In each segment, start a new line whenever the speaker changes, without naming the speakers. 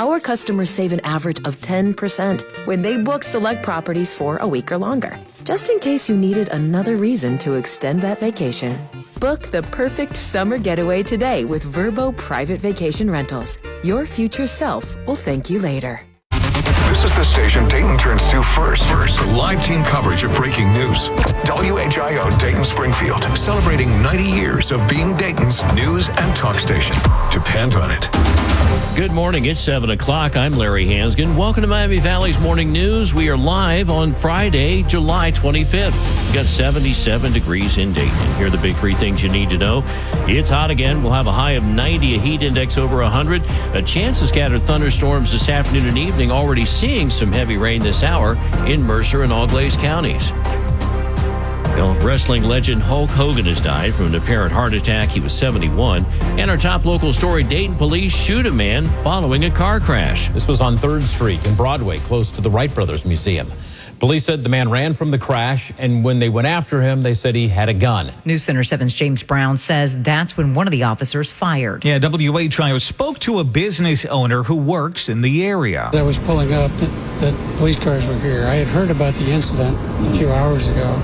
our customers save an average of 10% when they book select properties for a week or longer. Just in case you needed another reason to extend that vacation. Book the perfect summer getaway today with Vrbo Private Vacation Rentals. Your future self will thank you later.
This is the station Dayton turns to first for live team coverage of breaking news. WHIO Dayton Springfield, celebrating 90 years of being Dayton's news and talk station. Depend on it.
Good morning. It's 7 o'clock. I'm Larry Hansgen. Welcome to Miami Valley's Morning News. We are live on Friday, July 25th. We've got 77 degrees in Dayton. Here are the big three things you need to know. It's hot again. We'll have a high of 90, a heat index over 100. A chance of scattered thunderstorms this afternoon and evening. Already seeing some heavy rain this hour in Mercer and Auglaize counties. Wrestling legend Hulk Hogan has died from an apparent heart attack. He was 71. And our top local story, Dayton police shoot a man following a car crash.
This was on 3rd Street in Broadway, close to the Wright Brothers Museum. Police said the man ran from the crash, and when they went after him, they said he had a gun.
News Center 7's James Brown says that's when one of the officers fired.
Yeah, WHIO spoke to a business owner who works in the area.
As I was pulling up, that police cars were here. I had heard about the incident a few hours ago,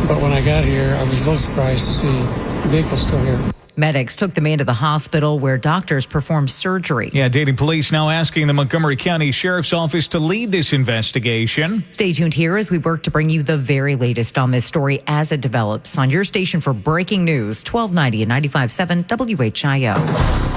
but when I got here, I was a little surprised to see the vehicle still here.
Medics took the man to the hospital where doctors performed surgery.
Yeah, Dayton police now asking the Montgomery County Sheriff's Office to lead this investigation.
Stay tuned here as we work to bring you the very latest on this story as it develops on your station for breaking news, 1290 and 95.7 WHIO.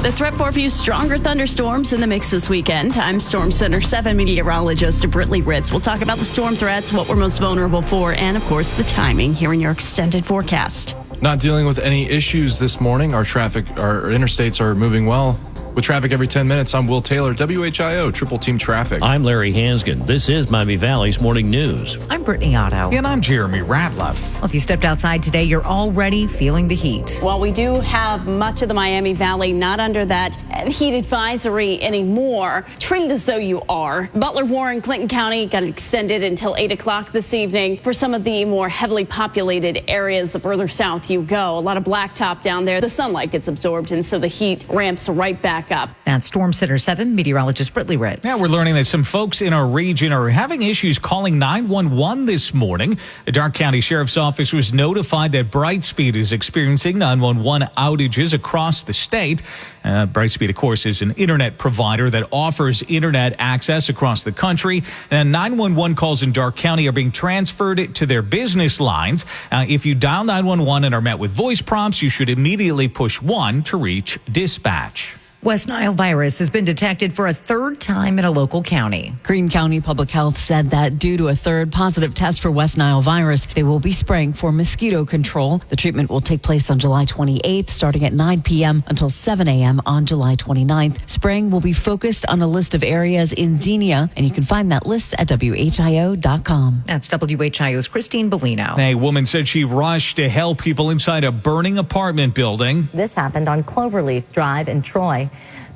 The threat for a few stronger thunderstorms in the mix this weekend. I'm Storm Center 7 meteorologist Britley Ritz. We'll talk about the storm threats, what we're most vulnerable for, and, of course, the timing here in your extended forecast.
Not dealing with any issues this morning. Our interstates are moving well. With traffic every 10 minutes, I'm Will Taylor, WHIO, Triple Team Traffic.
I'm Larry Hansgen. This is Miami Valley's Morning News.
I'm Brittany Otto.
And I'm Jeremy Ratliff.
Well, if you stepped outside today, you're already feeling the heat.
Well, we do have much of the Miami Valley not under that heat advisory anymore. Treat it as though you are. Butler, Warren, Clinton County got extended until 8 o'clock this evening. For some of the more heavily populated areas, the further south you go, a lot of blacktop down there. The sunlight gets absorbed, and so the heat ramps right back up.
That's Storm Center 7 meteorologist Britley Ritz.
Yeah, we're learning that some folks in our region are having issues calling 911 this morning. The Darke County Sheriff's Office was notified that Brightspeed is experiencing 911 outages across the state. Brightspeed, of course, is an internet provider that offers internet access across the country. And 911 calls in Darke County are being transferred to their business lines. If you dial 911 and are met with voice prompts, you should immediately push 1 to reach dispatch.
West Nile virus has been detected for a third time in a local county.
Greene County Public Health said that due to a third positive test for West Nile virus, they will be spraying for mosquito control. The treatment will take place on July 28th, starting at 9 p.m. until 7 a.m. on July 29th. Spraying will be focused on a list of areas in Xenia, and you can find that list at WHIO.com.
That's WHIO's Christine Bellino.
A woman said she rushed to help people inside a burning apartment building.
This happened on Cloverleaf Drive in Troy.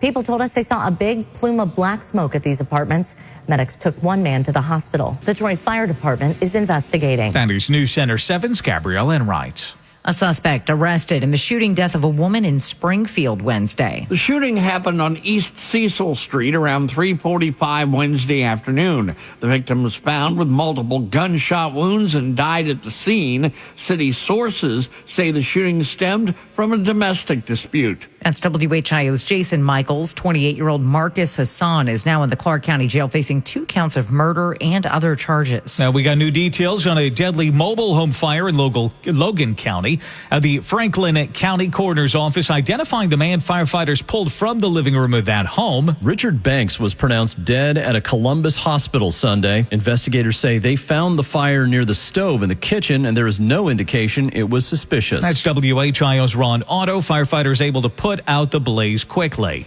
People told us they saw a big plume of black smoke at these apartments. Medics took one man to the hospital. The Troy Fire Department is investigating.
That is News Center 7's Gabrielle Enright.
A suspect arrested in the shooting death of a woman in Springfield Wednesday.
The shooting happened on East Cecil Street around 3:45 Wednesday afternoon. The victim was found with multiple gunshot wounds and died at the scene. City sources say the shooting stemmed from a domestic dispute.
That's WHIO's Jason Michaels. 28-year-old Marcus Hassan is now in the Clark County Jail facing 2 counts of murder and other charges.
Now we got new details on a deadly mobile home fire in Logan County. The Franklin County Coroner's Office identifying the man firefighters pulled from the living room of that home.
Richard Banks was pronounced dead at a Columbus hospital Sunday. Investigators say they found the fire near the stove in the kitchen, and there is no indication it was suspicious.
That's WHIO's Ron Otto. Firefighters able to put out the blaze quickly.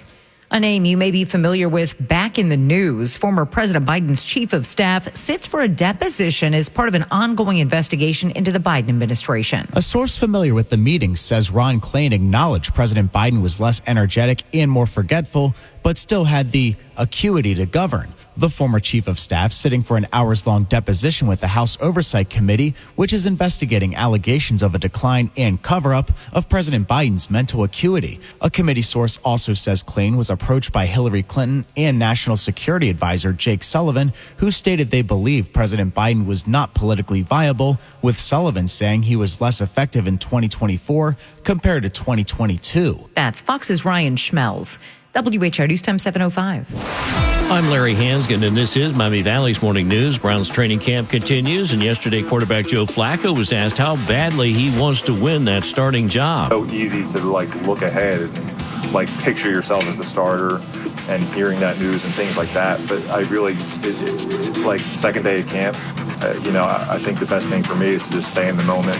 A name you may be familiar with back in the news. Former President Biden's chief of staff sits for a deposition as part of an ongoing investigation into the Biden administration.
A source familiar with the meeting says Ron Klain acknowledged President Biden was less energetic and more forgetful, but still had the acuity to govern. The former chief of staff sitting for an hours-long deposition with the House Oversight Committee, which is investigating allegations of a decline and cover-up of President Biden's mental acuity. A committee source also says Klain was approached by Hillary Clinton and National Security Advisor Jake Sullivan, who stated they believed President Biden was not politically viable, with Sullivan saying he was less effective in 2024 compared to 2022.
That's Fox's Ryan Schmelz. WHR News Time 7:05.
I'm Larry Hansgen, and this is Miami Valley's Morning News. Browns training camp continues, and yesterday quarterback Joe Flacco was asked how badly he wants to win that starting job.
So easy to look ahead and picture yourself as the starter and hearing that news and things like that. But I really, it's like second day of camp. I think the best thing for me is to just stay in the moment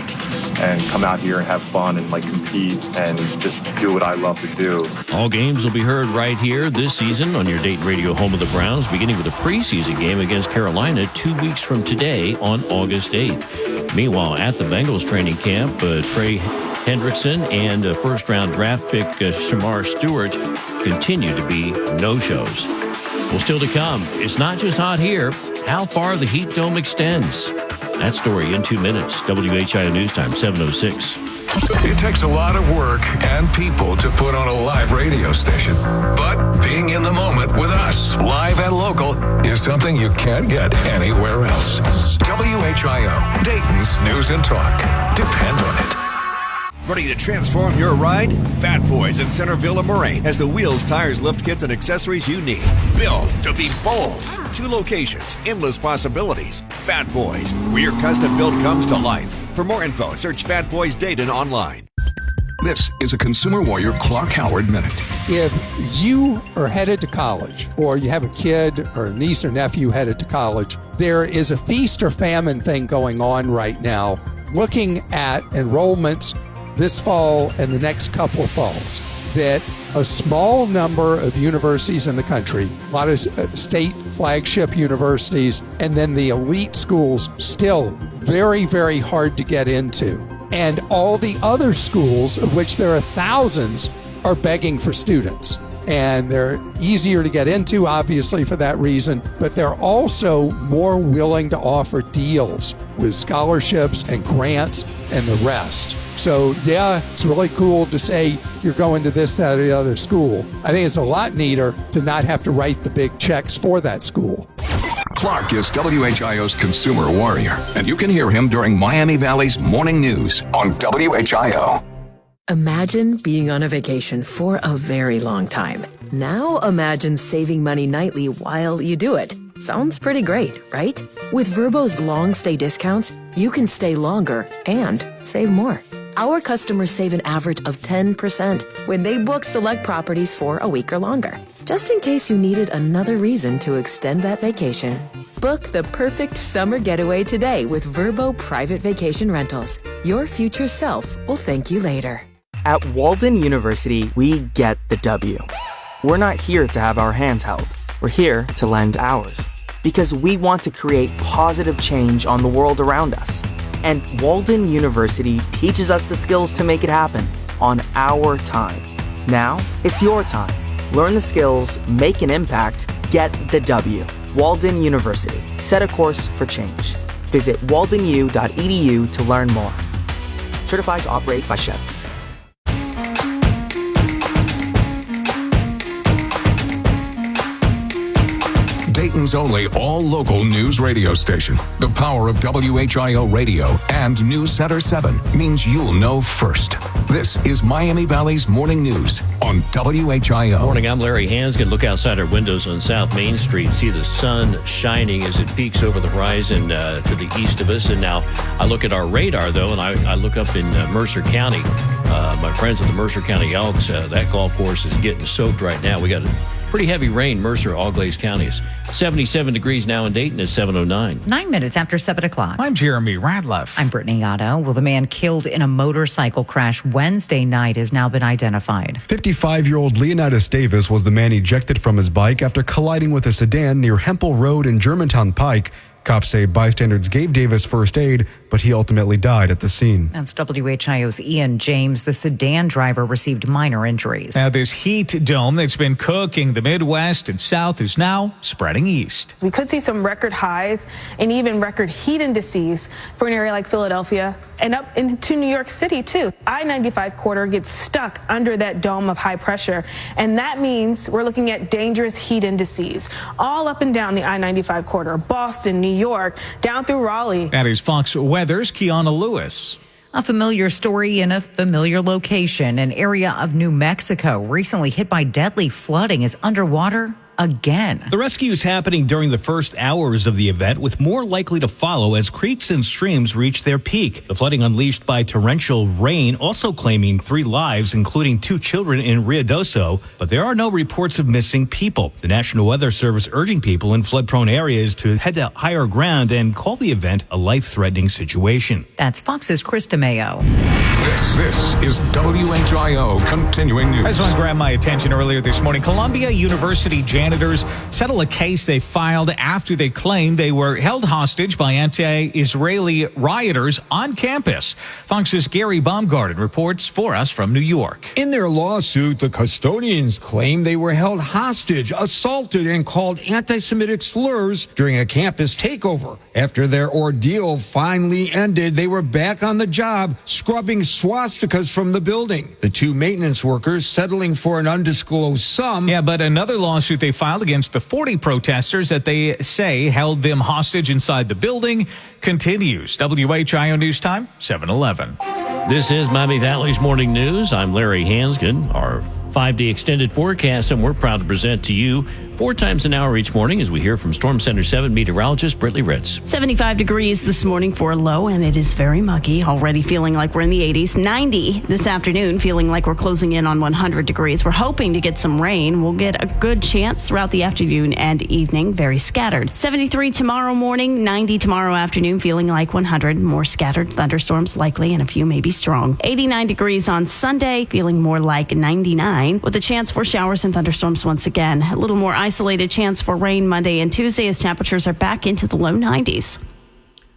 and come out here and have fun and compete and just do what I love to do.
All games will be heard right here this season on your Dayton radio home of the Browns, beginning with a preseason game against Carolina 2 weeks from today on August 8th. Meanwhile, at the Bengals training camp, Trey Hendrickson and first-round draft pick Shamar Stewart continue to be no-shows. Well, still to come, it's not just hot here. How far the heat dome extends. That story in 2 minutes. WHIO News Time, 7:06.
It takes a lot of work and people to put on a live radio station. But being in the moment with us, live and local, is something you can't get anywhere else. WHIO, Dayton's News and Talk. Depend on it.
Ready to transform your ride? Fat Boys in Centerville and Moraine has the wheels, tires, lift kits, and accessories you need. Built to be bold. 2 locations, endless possibilities. Fat Boys, where your custom build comes to life. For more info, search Fat Boys Dayton online.
This is a Consumer Warrior Clark Howard Minute.
If you are headed to college, or you have a kid or a niece or nephew headed to college, there is a feast or famine thing going on right now, looking at enrollments this fall and the next couple of falls, that a small number of universities in the country, a lot of state flagship universities, and then the elite schools still very, very hard to get into. And all the other schools, of which there are thousands, are begging for students. And they're easier to get into, obviously, for that reason, but they're also more willing to offer deals with scholarships and grants and the rest. So, yeah, it's really cool to say you're going to this, that, or the other school. I think it's a lot neater to not have to write the big checks for that school.
Clark is WHIO's Consumer Warrior, and you can hear him during Miami Valley's Morning News on WHIO.
Imagine being on a vacation for a very long time. Now imagine saving money nightly while you do it. Sounds pretty great, right? With Vrbo's long stay discounts, you can stay longer and save more. Our customers save an average of 10% when they book select properties for a week or longer. Just in case you needed another reason to extend that vacation. Book the perfect summer getaway today with Vrbo Private Vacation Rentals. Your future self will thank you later.
At Walden University, we get the W. We're not here to have our hands held. We're here to lend ours. Because we want to create positive change on the world around us. And Walden University teaches us the skills to make it happen on our time. Now, it's your time. Learn the skills, make an impact, get the W. Walden University. Set a course for change. Visit waldenu.edu to learn more. Certified to operate by Chef.
Dayton's only all-local news radio station. The power of WHIO Radio and News Center 7 means you'll know first. This is Miami Valley's Morning News on WHIO.
Morning, I'm Larry Hansgen. Look outside our windows on South Main Street. See the sun shining as it peaks over the horizon to the east of us. And now I look at our radar, though, and I look up in Mercer County. My friends at the Mercer County Elks, that golf course is getting soaked right now. We got pretty heavy rain, Mercer, all Glaze counties. 77 degrees now in Dayton at 7:09.
9 minutes after 7 o'clock.
I'm Jeremy Radliff.
I'm Brittany Otto. Well, the man killed in a motorcycle crash Wednesday night has now been identified.
55-year-old Leonidas Davis was the man ejected from his bike after colliding with a sedan near Hempel Road and Germantown Pike. Cops say bystanders gave Davis first aid, but he ultimately died at the scene.
That's WHIO's Ian James. The sedan driver received minor injuries.
Now, this heat dome that's been cooking the Midwest and South is now spreading east.
We could see some record highs and even record heat indices for an area like Philadelphia and up into New York City, too. I-95 corridor gets stuck under that dome of high pressure, and that means we're looking at dangerous heat indices all up and down the I-95 corridor, Boston, New York, down through Raleigh.
That is Fox Weather's Kiana Lewis.
A familiar story in a familiar location. An area of New Mexico recently hit by deadly flooding is underwater again.
The rescue is happening during the first hours of the event, with more likely to follow as creeks and streams reach their peak. The flooding unleashed by torrential rain also claiming 3 lives, including 2 children in Ruidoso, but there are no reports of missing people. The National Weather Service urging people in flood-prone areas to head to higher ground and call the event a life-threatening situation.
That's Fox's Chris DeMayo.
This is WHIO Continuing News.
I just want to grab my attention earlier this morning. Columbia University janitors settle a case they filed after they claimed they were held hostage by anti-Israeli rioters on campus. Fox's Gary Baumgarten reports for us from New York.
In their lawsuit, the custodians claim they were held hostage, assaulted, and called anti-Semitic slurs during a campus takeover. After their ordeal finally ended, they were back on the job, scrubbing swastikas from the building. The 2 maintenance workers settling for an undisclosed sum.
Yeah, but another lawsuit they filed against the 40 protesters that they say held them hostage inside the building continues. WHIO News Time, 7:11.
This is Miami Valley's Morning News. I'm Larry Hansgen. Our 5-day extended forecast, and we're proud to present to you 4 times an hour each morning as we hear from Storm Center 7 meteorologist Brittany Ritz.
75 degrees this morning for a low, and it is very muggy. Already feeling like we're in the 80s. 90 this afternoon, feeling like we're closing in on 100 degrees. We're hoping to get some rain. We'll get a good chance throughout the afternoon and evening, very scattered. 73 tomorrow morning, 90 tomorrow afternoon, feeling like 100. More scattered thunderstorms likely, and a few maybe strong. 89 degrees on Sunday, feeling more like 99, with a chance for showers and thunderstorms once again. A little more isolated chance for rain Monday and Tuesday as temperatures are back into the low 90s.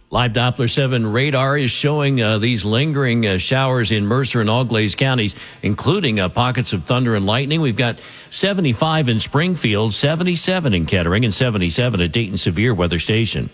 Live Doppler 7 radar is showing these lingering showers in Mercer and Auglaize counties, including pockets of thunder and lightning. We've got 75 in Springfield, 77 in Kettering, and 77 at Dayton Severe Weather Station.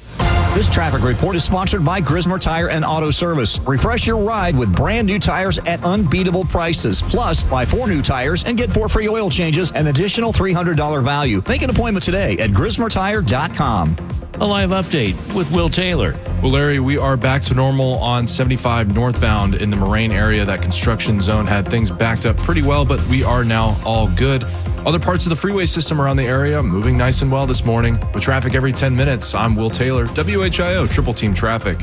This traffic report is sponsored by Grismer Tire and Auto Service. Refresh your ride with brand new tires at unbeatable prices. Plus, buy 4 new tires and get 4 free oil changes, an additional $300 value. Make an appointment today at GrismerTire.com.
A live update with Will Taylor.
Well, Larry, we are back to normal on 75 northbound in the Moraine area. That construction zone had things backed up pretty well, but we are now all good. Other parts of the freeway system around the area moving nice and well this morning. With traffic every 10 minutes, I'm Will Taylor, WHIO Triple Team Traffic.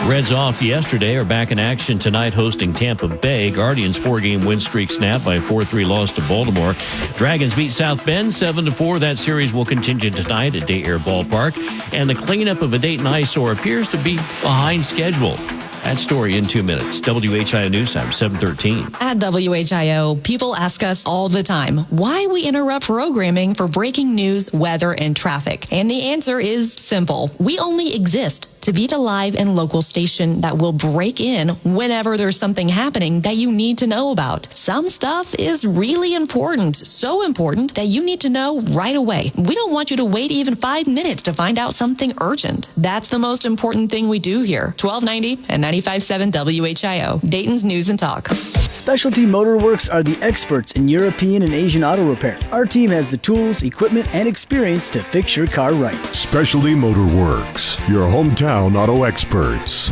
Reds off yesterday are back in action tonight hosting Tampa Bay. Guardians 4-game win streak snapped by a 4-3 loss to Baltimore. Dragons beat South Bend 7-4. That series will continue tonight at Day Air Ballpark. And the cleanup of a Dayton eyesore appears to be behind schedule. That story in 2 minutes. WHIO News Time, 7:13.
At WHIO, people ask us all the time why we interrupt programming for breaking news, weather, and traffic. And the answer is simple. We only exist to be the live and local station that will break in whenever there's something happening that you need to know about. Some stuff is really important, so important that you need to know right away. We don't want you to wait even 5 minutes to find out something urgent. That's the most important thing we do here. 1290 and 95.7 WHIO, Dayton's News and Talk.
Specialty Motor Works are the experts in European and Asian auto repair. Our team has the tools, equipment, and experience to fix your car right.
Specialty Motor Works, your hometown auto experts.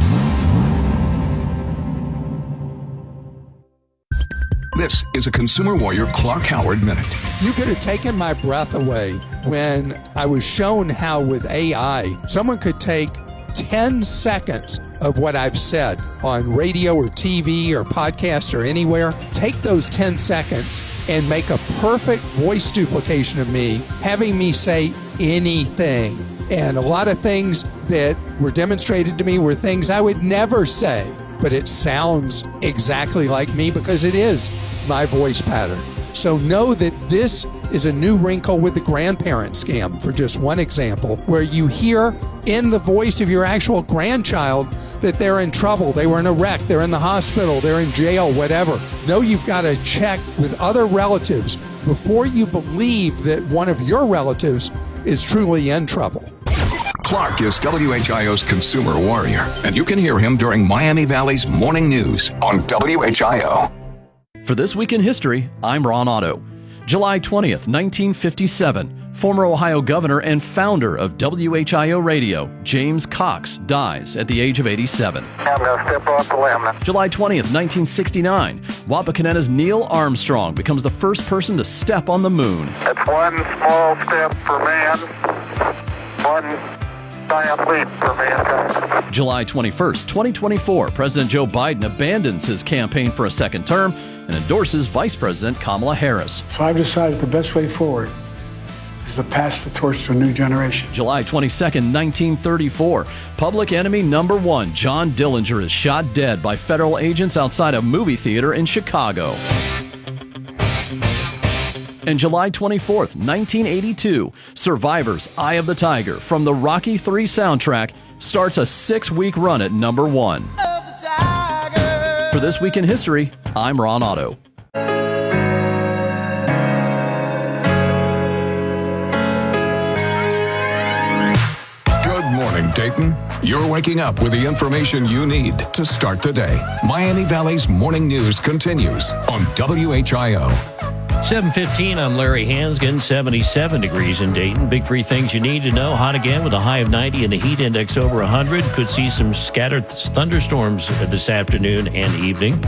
This is a Consumer Warrior Clark Howard Minute.
You could have taken my breath away when I was shown how with AI, someone could take 10 seconds of what I've said on radio or TV or podcast or anywhere, take those 10 seconds and make a perfect voice duplication of me, having me say anything. And a lot of things that were demonstrated to me were things I would never say, but it sounds exactly like me because it is my voice pattern. So know that this is a new wrinkle with the grandparent scam, for just one example, where you hear in the voice of your actual grandchild that they're in trouble, they were in a wreck, they're in the hospital, they're in jail, whatever. Know you've got to check with other relatives before you believe that one of your relatives is truly in trouble.
Clark is WHIO's consumer warrior, and you can hear him during Miami Valley's morning news on WHIO.
For This Week in History, I'm Ron Otto. July 20th, 1957. Former Ohio governor and founder of WHIO Radio, James Cox, dies at the age of 87.
I'm going to step off the limb.
July 20th, 1969, Wapakoneta's Neil Armstrong becomes the first person to step on the moon.
It's one small step for man, one giant leap for mankind.
July 21st, 2024, President Joe Biden abandons his campaign for a second term and endorses Vice President Kamala Harris.
So I've decided the best way forward is to pass the torch to a new generation.
July 22nd, 1934, Public Enemy number 1, John Dillinger, is shot dead by federal agents outside a movie theater in Chicago. And July 24th, 1982, Survivor's Eye of the Tiger from the Rocky III soundtrack starts a 6-week run at number 1. For This Week in History, I'm Ron Otto.
Good morning, Dayton. You're waking up with the information you need to start the day. Miami Valley's morning news continues on WHIO.
7:15, I'm Larry Hansgen, 77 degrees in Dayton. Big three things you need to know. Hot again with a high of 90 and a heat index over 100. Could see some scattered thunderstorms this afternoon and evening.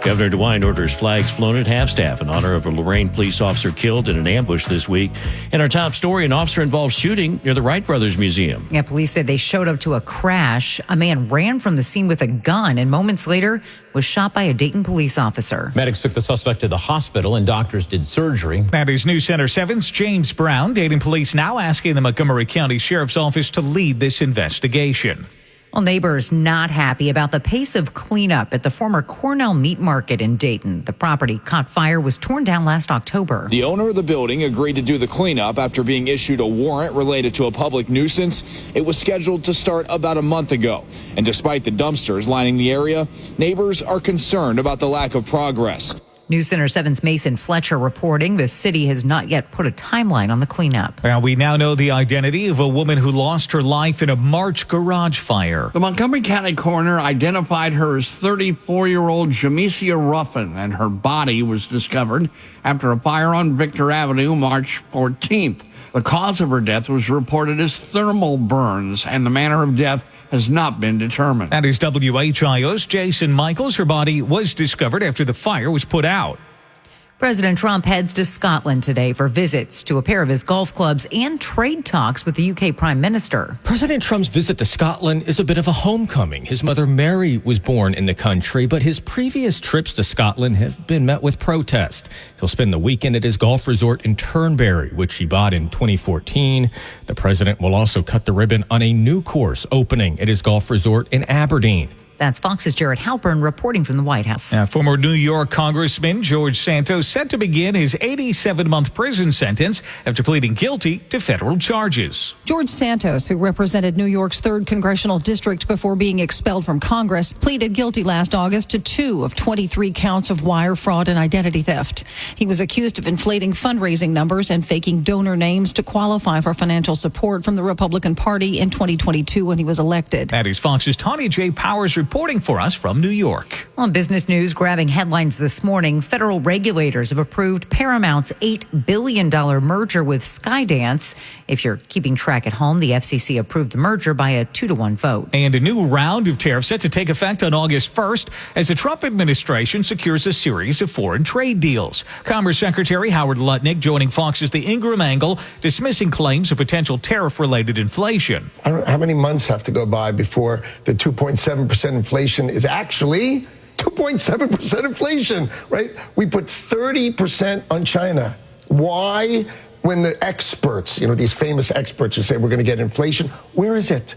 Governor DeWine orders flags flown at half-staff in honor of a Lorain police officer killed in an ambush this week. In our top story, an officer-involved shooting near the Wright Brothers Museum.
Yeah, police said they showed up to a crash. A man ran from the scene with a gun and moments later was shot by a Dayton police officer.
Medics took the suspect to the hospital and doctors did surgery.
That is News Center 7's James Brown. Dayton police now asking the Montgomery County Sheriff's Office to lead this investigation.
Well, neighbors not happy about the pace of cleanup at the former Cornell Meat Market in Dayton. The property caught fire, was torn down last October.
The owner of the building agreed to do the cleanup after being issued a warrant related to a public nuisance. It was scheduled to start about a month ago. And despite the dumpsters lining the area, neighbors are concerned about the lack of progress.
News Center 7's Mason Fletcher reporting the city has not yet put a timeline on the cleanup.
Well, we now know the identity of a woman who lost her life in a March garage fire.
The Montgomery County coroner identified her as 34-year-old Jamesia Ruffin, and her body was discovered after a fire on Victor Avenue March 14th. The cause of her death was reported as thermal burns, and the manner of death has not been determined.
That is WHIO's Jason Michaels. Her body was discovered after the fire was put out.
President Trump heads to Scotland today for visits to a pair of his golf clubs and trade talks with the UK Prime Minister.
President Trump's visit to Scotland is a bit of a homecoming. His mother Mary was born in the country, but his previous trips to Scotland have been met with protest. He'll spend the weekend at his golf resort in Turnberry, which he bought in 2014. The president will also cut the ribbon on a new course opening at his golf resort in Aberdeen.
That's Fox's Jared Halpern reporting from the White House.
Former New York Congressman George Santos set to begin his 87-month prison sentence after pleading guilty to federal charges.
George Santos, who represented New York's 3rd Congressional District before being expelled from Congress, pleaded guilty last August to 2 of 23 counts of wire fraud and identity theft. He was accused of inflating fundraising numbers and faking donor names to qualify for financial support from the Republican Party in 2022 when he was elected.
That is Fox's Tanya J. Powers reporting for us from New York.
On business news, grabbing headlines this morning, federal regulators have approved Paramount's $8 billion merger with Skydance. If you're keeping track at home, the FCC approved the merger by a 2-1 vote.
And a new round of tariffs set to take effect on August 1st as the Trump administration secures a series of foreign trade deals. Commerce Secretary Howard Lutnick joining Fox's The Ingram Angle, dismissing claims of potential tariff-related inflation.
I don't know how many months have to go by before the 2.7% inflation is actually 2.7% inflation, right? We put 30% on China. Why, when the experts, these famous experts who say we're going to get inflation, where is it?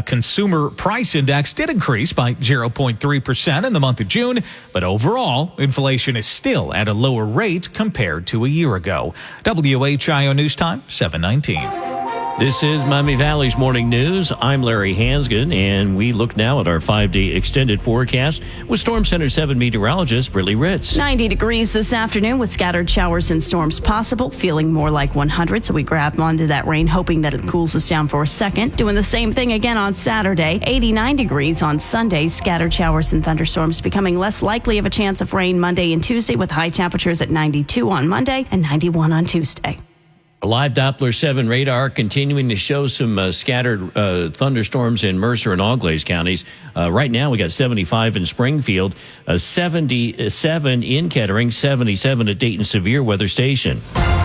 Consumer price index did increase by 0.3% in the month of June, but overall, inflation is still at a lower rate compared to a year ago. WHIO News Time, 7:19.
This is Miami Valley's Morning News. I'm Larry Hansgen, and we look now at our 5-day extended forecast with Storm Center 7 meteorologist Brittany Ritz.
90 degrees this afternoon with scattered showers and storms possible, feeling more like 100. So we grab onto that rain, hoping that it cools us down for a second. Doing the same thing again on Saturday. 89 degrees on Sunday. Scattered showers and thunderstorms becoming less likely of a chance of rain Monday and Tuesday, with high temperatures at 92 on Monday and 91 on Tuesday.
A live Doppler 7 radar continuing to show some scattered thunderstorms in Mercer and Auglaize counties. Right now, we got 75 in Springfield, 77 in Kettering, 77 at Dayton Severe Weather Station.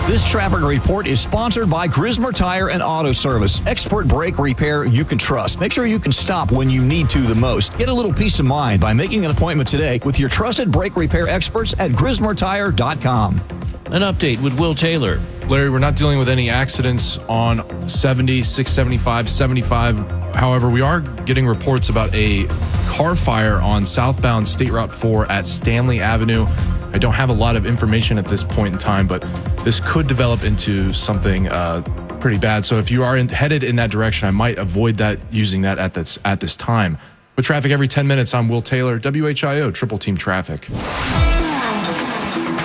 This traffic report is sponsored by Grismer Tire and Auto Service. Expert brake repair you can trust. Make sure you can stop when you need to the most. Get a little peace of mind by making an appointment today with your trusted brake repair experts at GrismerTire.com.
An update with Will Taylor.
Larry, we're not dealing with any accidents on 70, 675, 75. However, we are getting reports about a car fire on southbound State Route 4 at Stanley Avenue. I don't have a lot of information at this point in time, but this could develop into something pretty bad. So if you are headed in that direction, I might avoid that, using that at this time. With traffic every 10 minutes, I'm Will Taylor, WHIO Triple Team Traffic.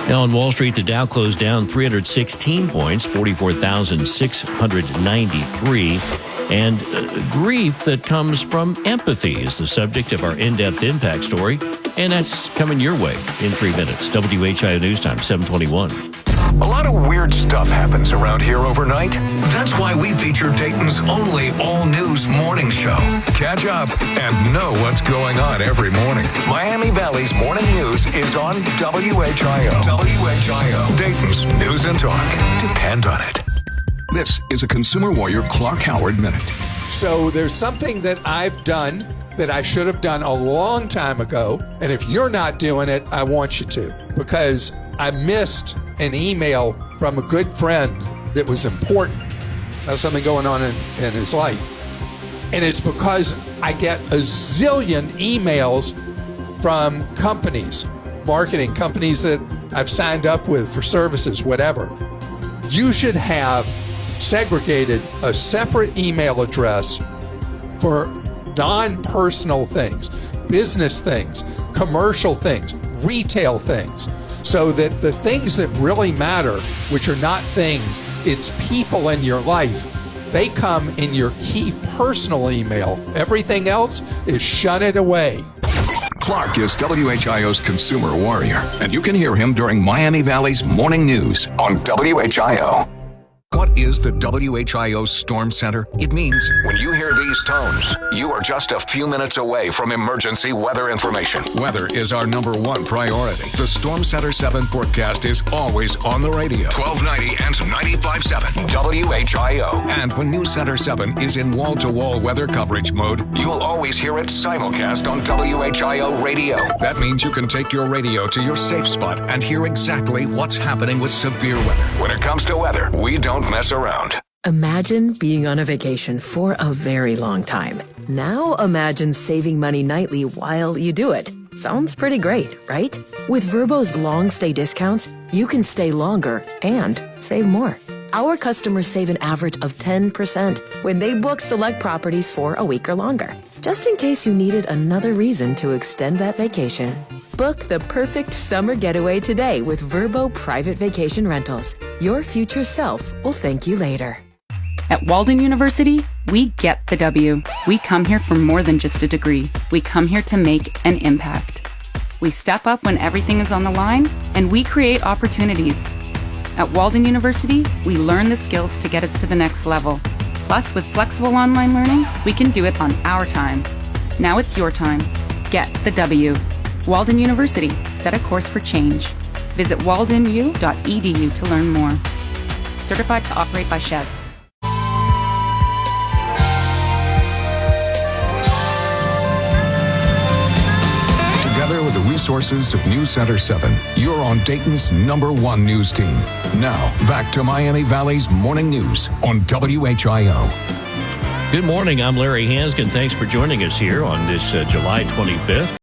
Now on Wall Street, the Dow closed down 316 points, 44,693. And grief that comes from empathy is the subject of our in-depth impact story. And that's coming your way in 3 minutes. WHIO News Time, 7:21.
A lot of weird stuff happens around here overnight. That's why we feature Dayton's only all-news morning show. Catch up and know what's going on every morning. Miami Valley's Morning News is on WHIO. WHIO, Dayton's News and Talk. Depend on it. This is a Consumer Warrior Clark Howard Minute.
So there's something that I've done that I should have done a long time ago. And if you're not doing it, I want you to, because I missed an email from a good friend that was important. There's something going on in his life. And it's because I get a zillion emails from companies, marketing companies that I've signed up with for services, whatever. You should have segregated a separate email address for non-personal things, business things, commercial things, retail things, so that the things that really matter, which are not things, it's people in your life, they come in your key personal email. Everything else is shun it away.
Clark is WHIO's Consumer Warrior, and you can hear him during Miami Valley's Morning News on WHIO. What is the WHIO Storm Center? It means when you hear these tones, you are just a few minutes away from emergency weather information. Weather is our #1 priority. The Storm Center 7 forecast is always on the radio. 1290 and 95.7 WHIO. And when News Center 7 is in wall-to-wall weather coverage mode, you'll always hear it simulcast on WHIO radio. That means you can take your radio to your safe spot and hear exactly what's happening with severe weather. When it comes to weather, we don't mess around.
Imagine being on a vacation for a very long time. Now imagine saving money nightly while you do it. Sounds pretty great, right? With Vrbo's long stay discounts, you can stay longer and save more. Our customers save an average of 10% when they book select properties for a week or longer. Just in case you needed another reason to extend that vacation. Book the perfect summer getaway today with Vrbo Private Vacation Rentals. Your future self will thank you later.
At Walden University, we get the W. We come here for more than just a degree. We come here to make an impact. We step up when everything is on the line, and we create opportunities. At Walden University, we learn the skills to get us to the next level. Plus, with flexible online learning, we can do it on our time. Now it's your time. Get the W. Walden University, set a course for change. Visit waldenu.edu to learn more. Certified to operate by SHEV.
Together with the resources of News Center 7, you're on Dayton's #1 news team. Now, back to Miami Valley's Morning News on WHIO.
Good morning. I'm Larry Hanskin. Thanks for joining us here on this July 25th.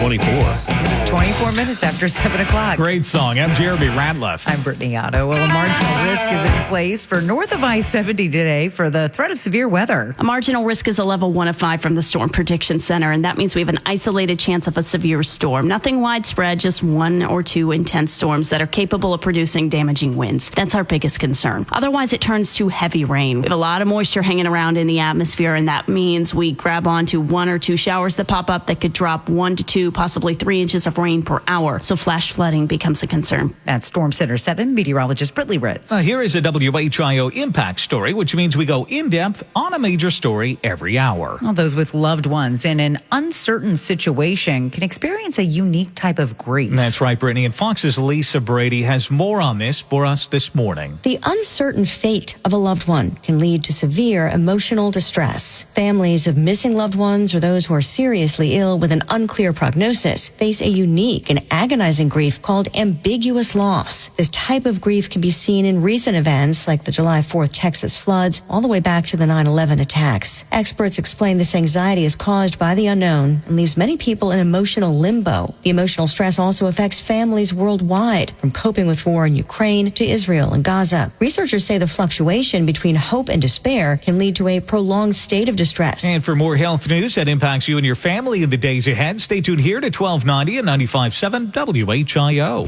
It's 24 minutes after 7 o'clock.
Great song. I'm Jeremy Ratliff.
I'm Brittany Otto. Well, a marginal risk is in place for north of I-70 today for the threat of severe weather.
A marginal risk is a level 1 of 5 from the Storm Prediction Center, and that means we have an isolated chance of a severe storm. Nothing widespread, just 1 or 2 intense storms that are capable of producing damaging winds. That's our biggest concern. Otherwise, it turns to heavy rain. We have a lot of moisture hanging around in the atmosphere, and that means we grab onto 1 or 2 showers that pop up that could drop 1 to 2, possibly 3 inches of rain per hour. So flash flooding becomes a concern.
That's Storm Center 7 meteorologist Brittany Ritz.
Here is a WHIO impact story, which means we go in depth on a major story every hour.
Well, those with loved ones in an uncertain situation can experience a unique type of grief.
That's right, Brittany. And Fox's Lisa Brady has more on this for us this morning.
The uncertain fate of a loved one can lead to severe emotional distress. Families of missing loved ones or those who are seriously ill with an unclear prognosis face a unique and agonizing grief called ambiguous loss. This type of grief can be seen in recent events like the July 4th Texas floods, all the way back to the 9/11 attacks. Experts explain this anxiety is caused by the unknown and leaves many people in emotional limbo. The emotional stress also affects families worldwide, from coping with war in Ukraine to Israel and Gaza. Researchers say the fluctuation between hope and despair can lead to a prolonged state of distress.
And for more health news that impacts you and your family in the days ahead, stay tuned here to 1290 and 95.7 WHIO.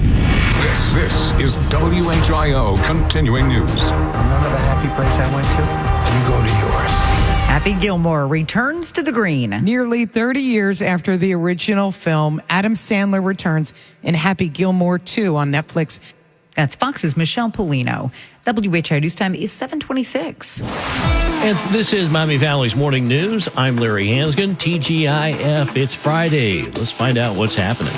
This is WHIO Continuing News.
Remember the happy place I went to? You go to yours.
Happy Gilmore returns to the green.
Nearly 30 years after the original film, Adam Sandler returns in Happy Gilmore 2 on Netflix.
That's Fox's Michelle Polino. WHIO News Time is 7:26.
This is Miami Valley's Morning News. I'm Larry Hanskin. TGIF, it's Friday. Let's find out what's happening.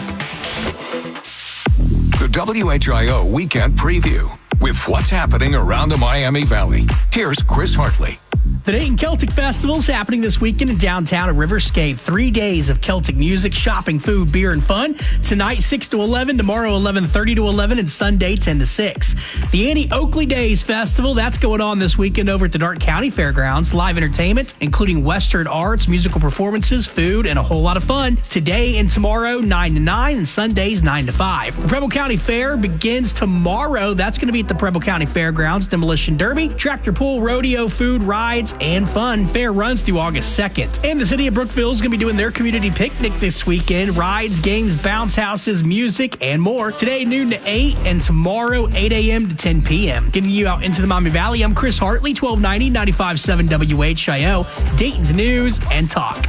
The WHIO Weekend Preview with what's happening around the Miami Valley. Here's Chris Hartley.
The Dayton Celtic Festival is happening this weekend in downtown at Riverscape. 3 days of Celtic music, shopping, food, beer, and fun. Tonight, 6 to 11. Tomorrow, 11:30 to 11. And Sunday, 10 to 6. The Annie Oakley Days Festival, that's going on this weekend over at the Dark County Fairgrounds. Live entertainment, including Western arts, musical performances, food, and a whole lot of fun. Today and tomorrow, 9 to 9. And Sundays, 9 to 5. The Preble County Fair begins tomorrow. That's going to be at the Preble County Fairgrounds. Demolition Derby, tractor pull, rodeo, food, rides, and fun. Fair runs through August 2nd. And the city of Brookville is going to be doing their community picnic this weekend. Rides, games, bounce houses, music, and more. Today, noon to 8, and tomorrow, 8 a.m. to 10 p.m. Getting you out into the Miami Valley, I'm Chris Hartley, 1290, 95.7 WHIO, Dayton's News and Talk.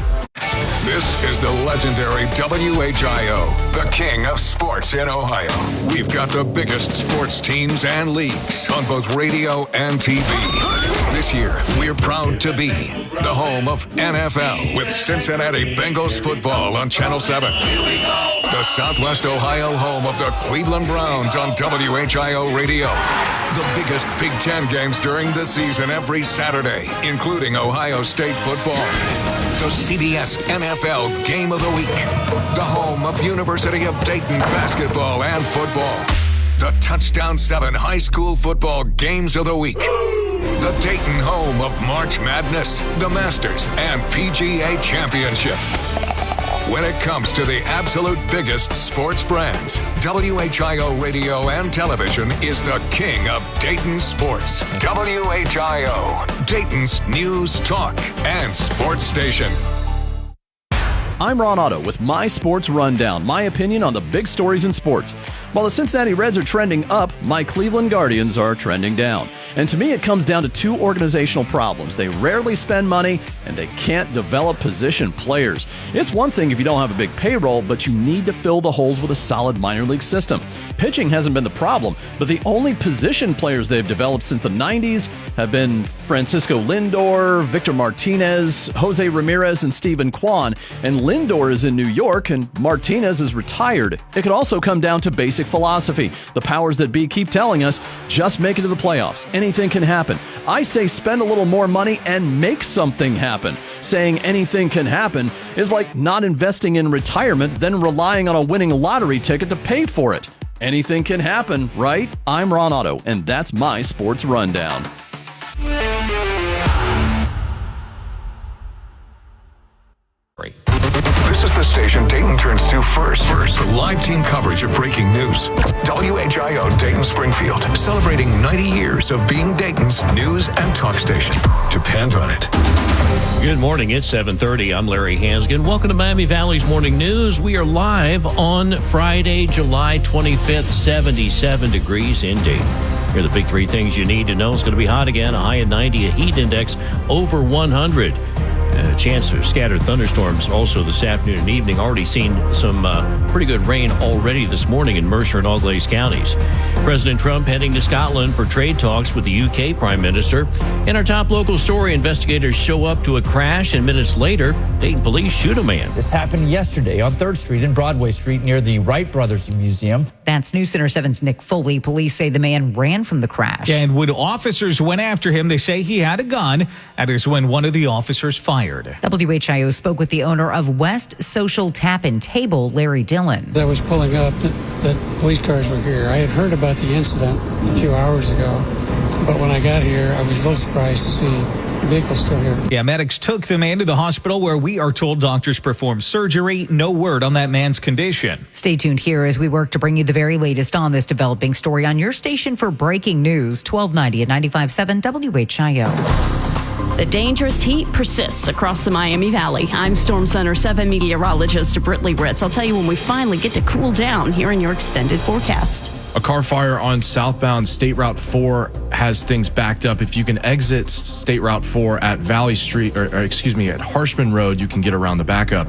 This is the legendary WHIO, the king of sports in Ohio. We've got the biggest sports teams and leagues on both radio and TV. This year, we're proud to be the home of NFL with Cincinnati Bengals football on Channel 7. The Southwest Ohio home of the Cleveland Browns on WHIO Radio. The biggest Big Ten games during the season every Saturday, including Ohio State football. The CBS NFL Game of the Week. The home of University of Dayton basketball and football. The Touchdown 7 high school football games of the week. The Dayton home of March Madness, the Masters, and PGA Championship. When it comes to the absolute biggest sports brands, WHIO Radio and Television is the king of Dayton sports. WHIO, Dayton's news, talk, and sports station.
I'm Ron Otto with my Sports Rundown, my opinion on the big stories in sports. While the Cincinnati Reds are trending up, my Cleveland Guardians are trending down. And to me, it comes down to two organizational problems. They rarely spend money, and they can't develop position players. It's one thing if you don't have a big payroll, but you need to fill the holes with a solid minor league system. Pitching hasn't been the problem, but the only position players they've developed since the 90s have been Francisco Lindor, Victor Martinez, Jose Ramirez, and Steven Kwan. And Lindor is in New York, and Martinez is retired. It could also come down to basic philosophy. The powers that be keep telling us, just make it to the playoffs. Anything can happen. I say spend a little more money and make something happen. Saying anything can happen is like not investing in retirement, then relying on a winning lottery ticket to pay for it. Anything can happen, right? I'm Ron Otto, and that's my Sports Rundown.
This is the station Dayton turns to first for live team coverage of breaking news. WHIO Dayton Springfield, celebrating 90 years of being Dayton's news and talk station. Depend on it.
Good morning. It's 7:30. I'm Larry Hansgen. Welcome to Miami Valley's Morning News. We are live on Friday, July 25th, 77 degrees in Dayton. Here are the big three things you need to know. It's going to be hot again, a high of 90, a heat index over 100. A chance for scattered thunderstorms also this afternoon and evening. Already seen some pretty good rain already this morning in Mercer and Auglaize counties. President Trump heading to Scotland for trade talks with the UK Prime Minister. In our top local story, investigators show up to a crash, and minutes later, Dayton police shoot a man.
This happened yesterday on 3rd Street and Broadway Street near the Wright Brothers Museum.
That's News Center 7's Nick Foley. Police say the man ran from the crash.
And when officers went after him, they say he had a gun. That is when one of the officers fired.
WHIO spoke with the owner of West Social Tap and Table, Larry Dillon.
I was pulling up that police cars were here. I had heard about the incident a few hours ago, but when I got here, I was a little surprised to see the vehicle still here.
Yeah, medics took the man to the hospital where we are told doctors performed surgery. No word on that man's condition.
Stay tuned here as we work to bring you the very latest on this developing story on your station for breaking news, 1290 at 95.7 WHIO.
The dangerous heat persists across the Miami Valley. I'm Storm Center 7 meteorologist Britley Ritz. I'll tell you when we finally get to cool down here in your extended forecast.
A car fire on southbound State Route 4 has things backed up. If you can exit State Route 4 at Valley Street, at Harshman Road, you can get around the backup.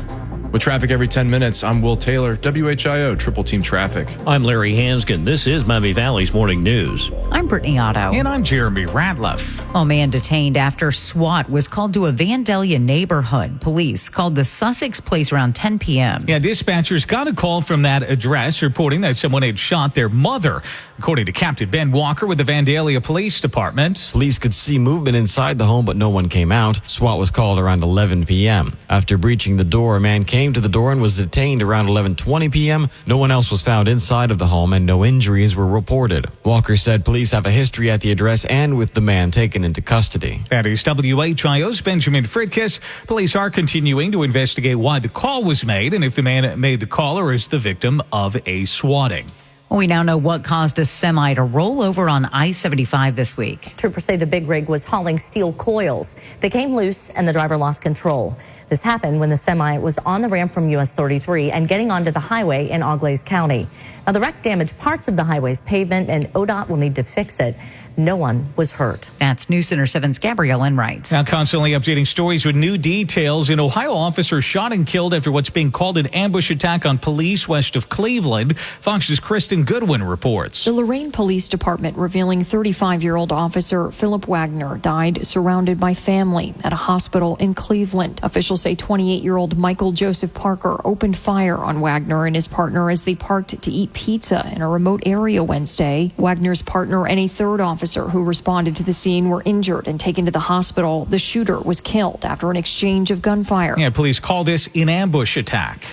With traffic every 10 minutes, I'm Will Taylor, WHIO Triple Team Traffic.
I'm Larry Hansgen. This is Miami Valley's Morning News.
I'm Brittany Otto.
And I'm Jeremy Ratliff.
A man detained after SWAT was called to a Vandalia neighborhood. Police called the Sussex place around 10 p.m.
Yeah, dispatchers got a call from that address reporting that someone had shot their mother. According to Captain Ben Walker with the Vandalia Police Department.
Police could see movement inside the home, but no one came out. SWAT was called around 11 p.m. After breaching the door, a man came to the door and was detained around 11:20 p.m. No one else was found inside of the home and no injuries were reported. Walker said police have a history at the address and with the man taken into custody.
That is WHIO's Benjamin Fritkiss. Police are continuing to investigate why the call was made and if the man made the call or is the victim of a swatting.
We now know what caused a semi to roll over on I-75 this week.
Troopers say the big rig was hauling steel coils. They came loose and the driver lost control. This happened when the semi was on the ramp from US 33 and getting onto the highway in Auglaize County. Now, the wreck damaged parts of the highway's pavement and ODOT will need to fix it. No one was hurt.
That's News Center 7's Gabrielle Enright.
Now, constantly updating stories with new details. An Ohio officer shot and killed after what's being called an ambush attack on police west of Cleveland. Fox's Kristen Goodwin reports.
The Lorain Police Department revealing 35-year-old officer Philip Wagner died surrounded by family at a hospital in Cleveland. Officials say 28-year-old Michael Joseph Parker opened fire on Wagner and his partner as they parked to eat pizza in a remote area Wednesday. Wagner's partner and a third officer who responded to the scene were injured and taken to the hospital. The shooter was killed after an exchange of gunfire.
Yeah, police call this an ambush attack.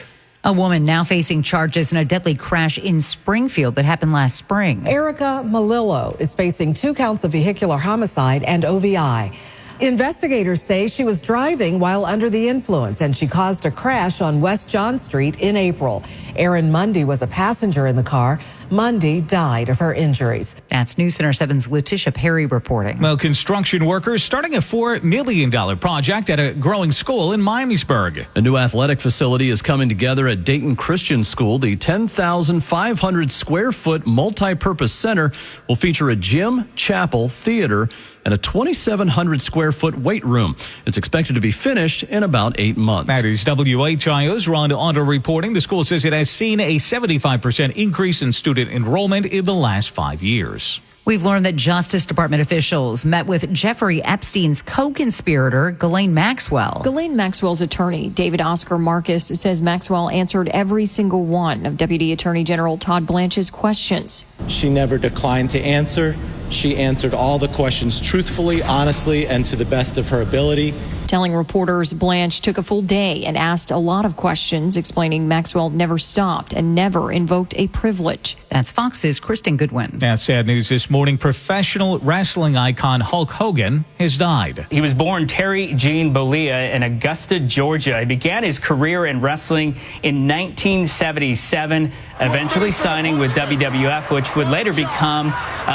A woman now facing charges in a deadly crash in Springfield that happened last spring.
Erica Malillo is facing 2 counts of vehicular homicide and OVI. Investigators say she was driving while under the influence and she caused a crash on West John Street in April. Erin Mundy was a passenger in the car. Mundy died of her injuries.
That's News Center 7's Letitia Perry reporting.
Well, construction workers starting a $4 million project at a growing school in Miamisburg.
A new athletic facility is coming together at Dayton Christian School. The 10,500 square foot multi-purpose center will feature a gym, chapel, theater, and a 2,700 square foot weight room. It's expected to be finished in about 8 months.
That is WHIO's Ron Otto reporting. The school says it has seen a 75% increase in student enrollment in the last 5 years.
We've learned that Justice Department officials met with Jeffrey Epstein's co-conspirator, Ghislaine Maxwell.
Ghislaine Maxwell's attorney, David Oscar Marcus, says Maxwell answered every single one of Deputy Attorney General Todd Blanche's questions.
She never declined to answer. She answered all the questions truthfully, honestly, and to the best of her ability.
Telling reporters Blanche took a full day and asked a lot of questions, explaining Maxwell never stopped and never invoked a privilege.
That's Fox's Kristen Goodwin.
That's sad news this morning. Professional wrestling icon Hulk Hogan has died.
He was born Terry Gene Bollea in Augusta, Georgia. He began his career in wrestling in 1977, eventually signing with WWF, which would later become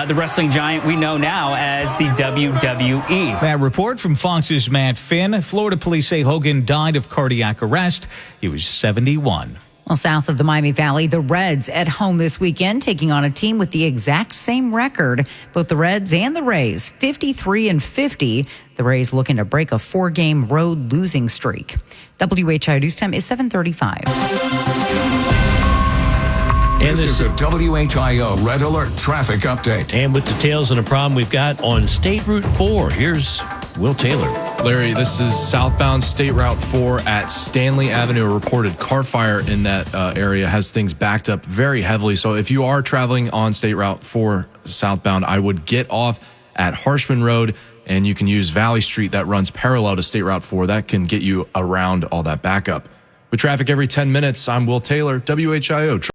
the wrestling giant we know now as the WWE.
That report from Fox's Matt Finn. Florida police say Hogan died of cardiac arrest. He was 71.
Well, south of the Miami Valley, the Reds at home this weekend, taking on a team with the exact same record. Both the Reds and the Rays, 53-50. The Rays looking to break a 4-game road losing streak. WHIO News Time is 7:35.
And this is a WHIO Red Alert traffic update.
And with details on a problem we've got on State Route 4, here's Will Taylor.
Larry, this is southbound State Route 4 at Stanley Avenue. A reported car fire in that area has things backed up very heavily. So if you are traveling on State Route 4 southbound, I would get off at Harshman Road, and you can use Valley Street that runs parallel to State Route 4. That can get you around all that backup. With traffic every 10 minutes, I'm Will Taylor, WHIO.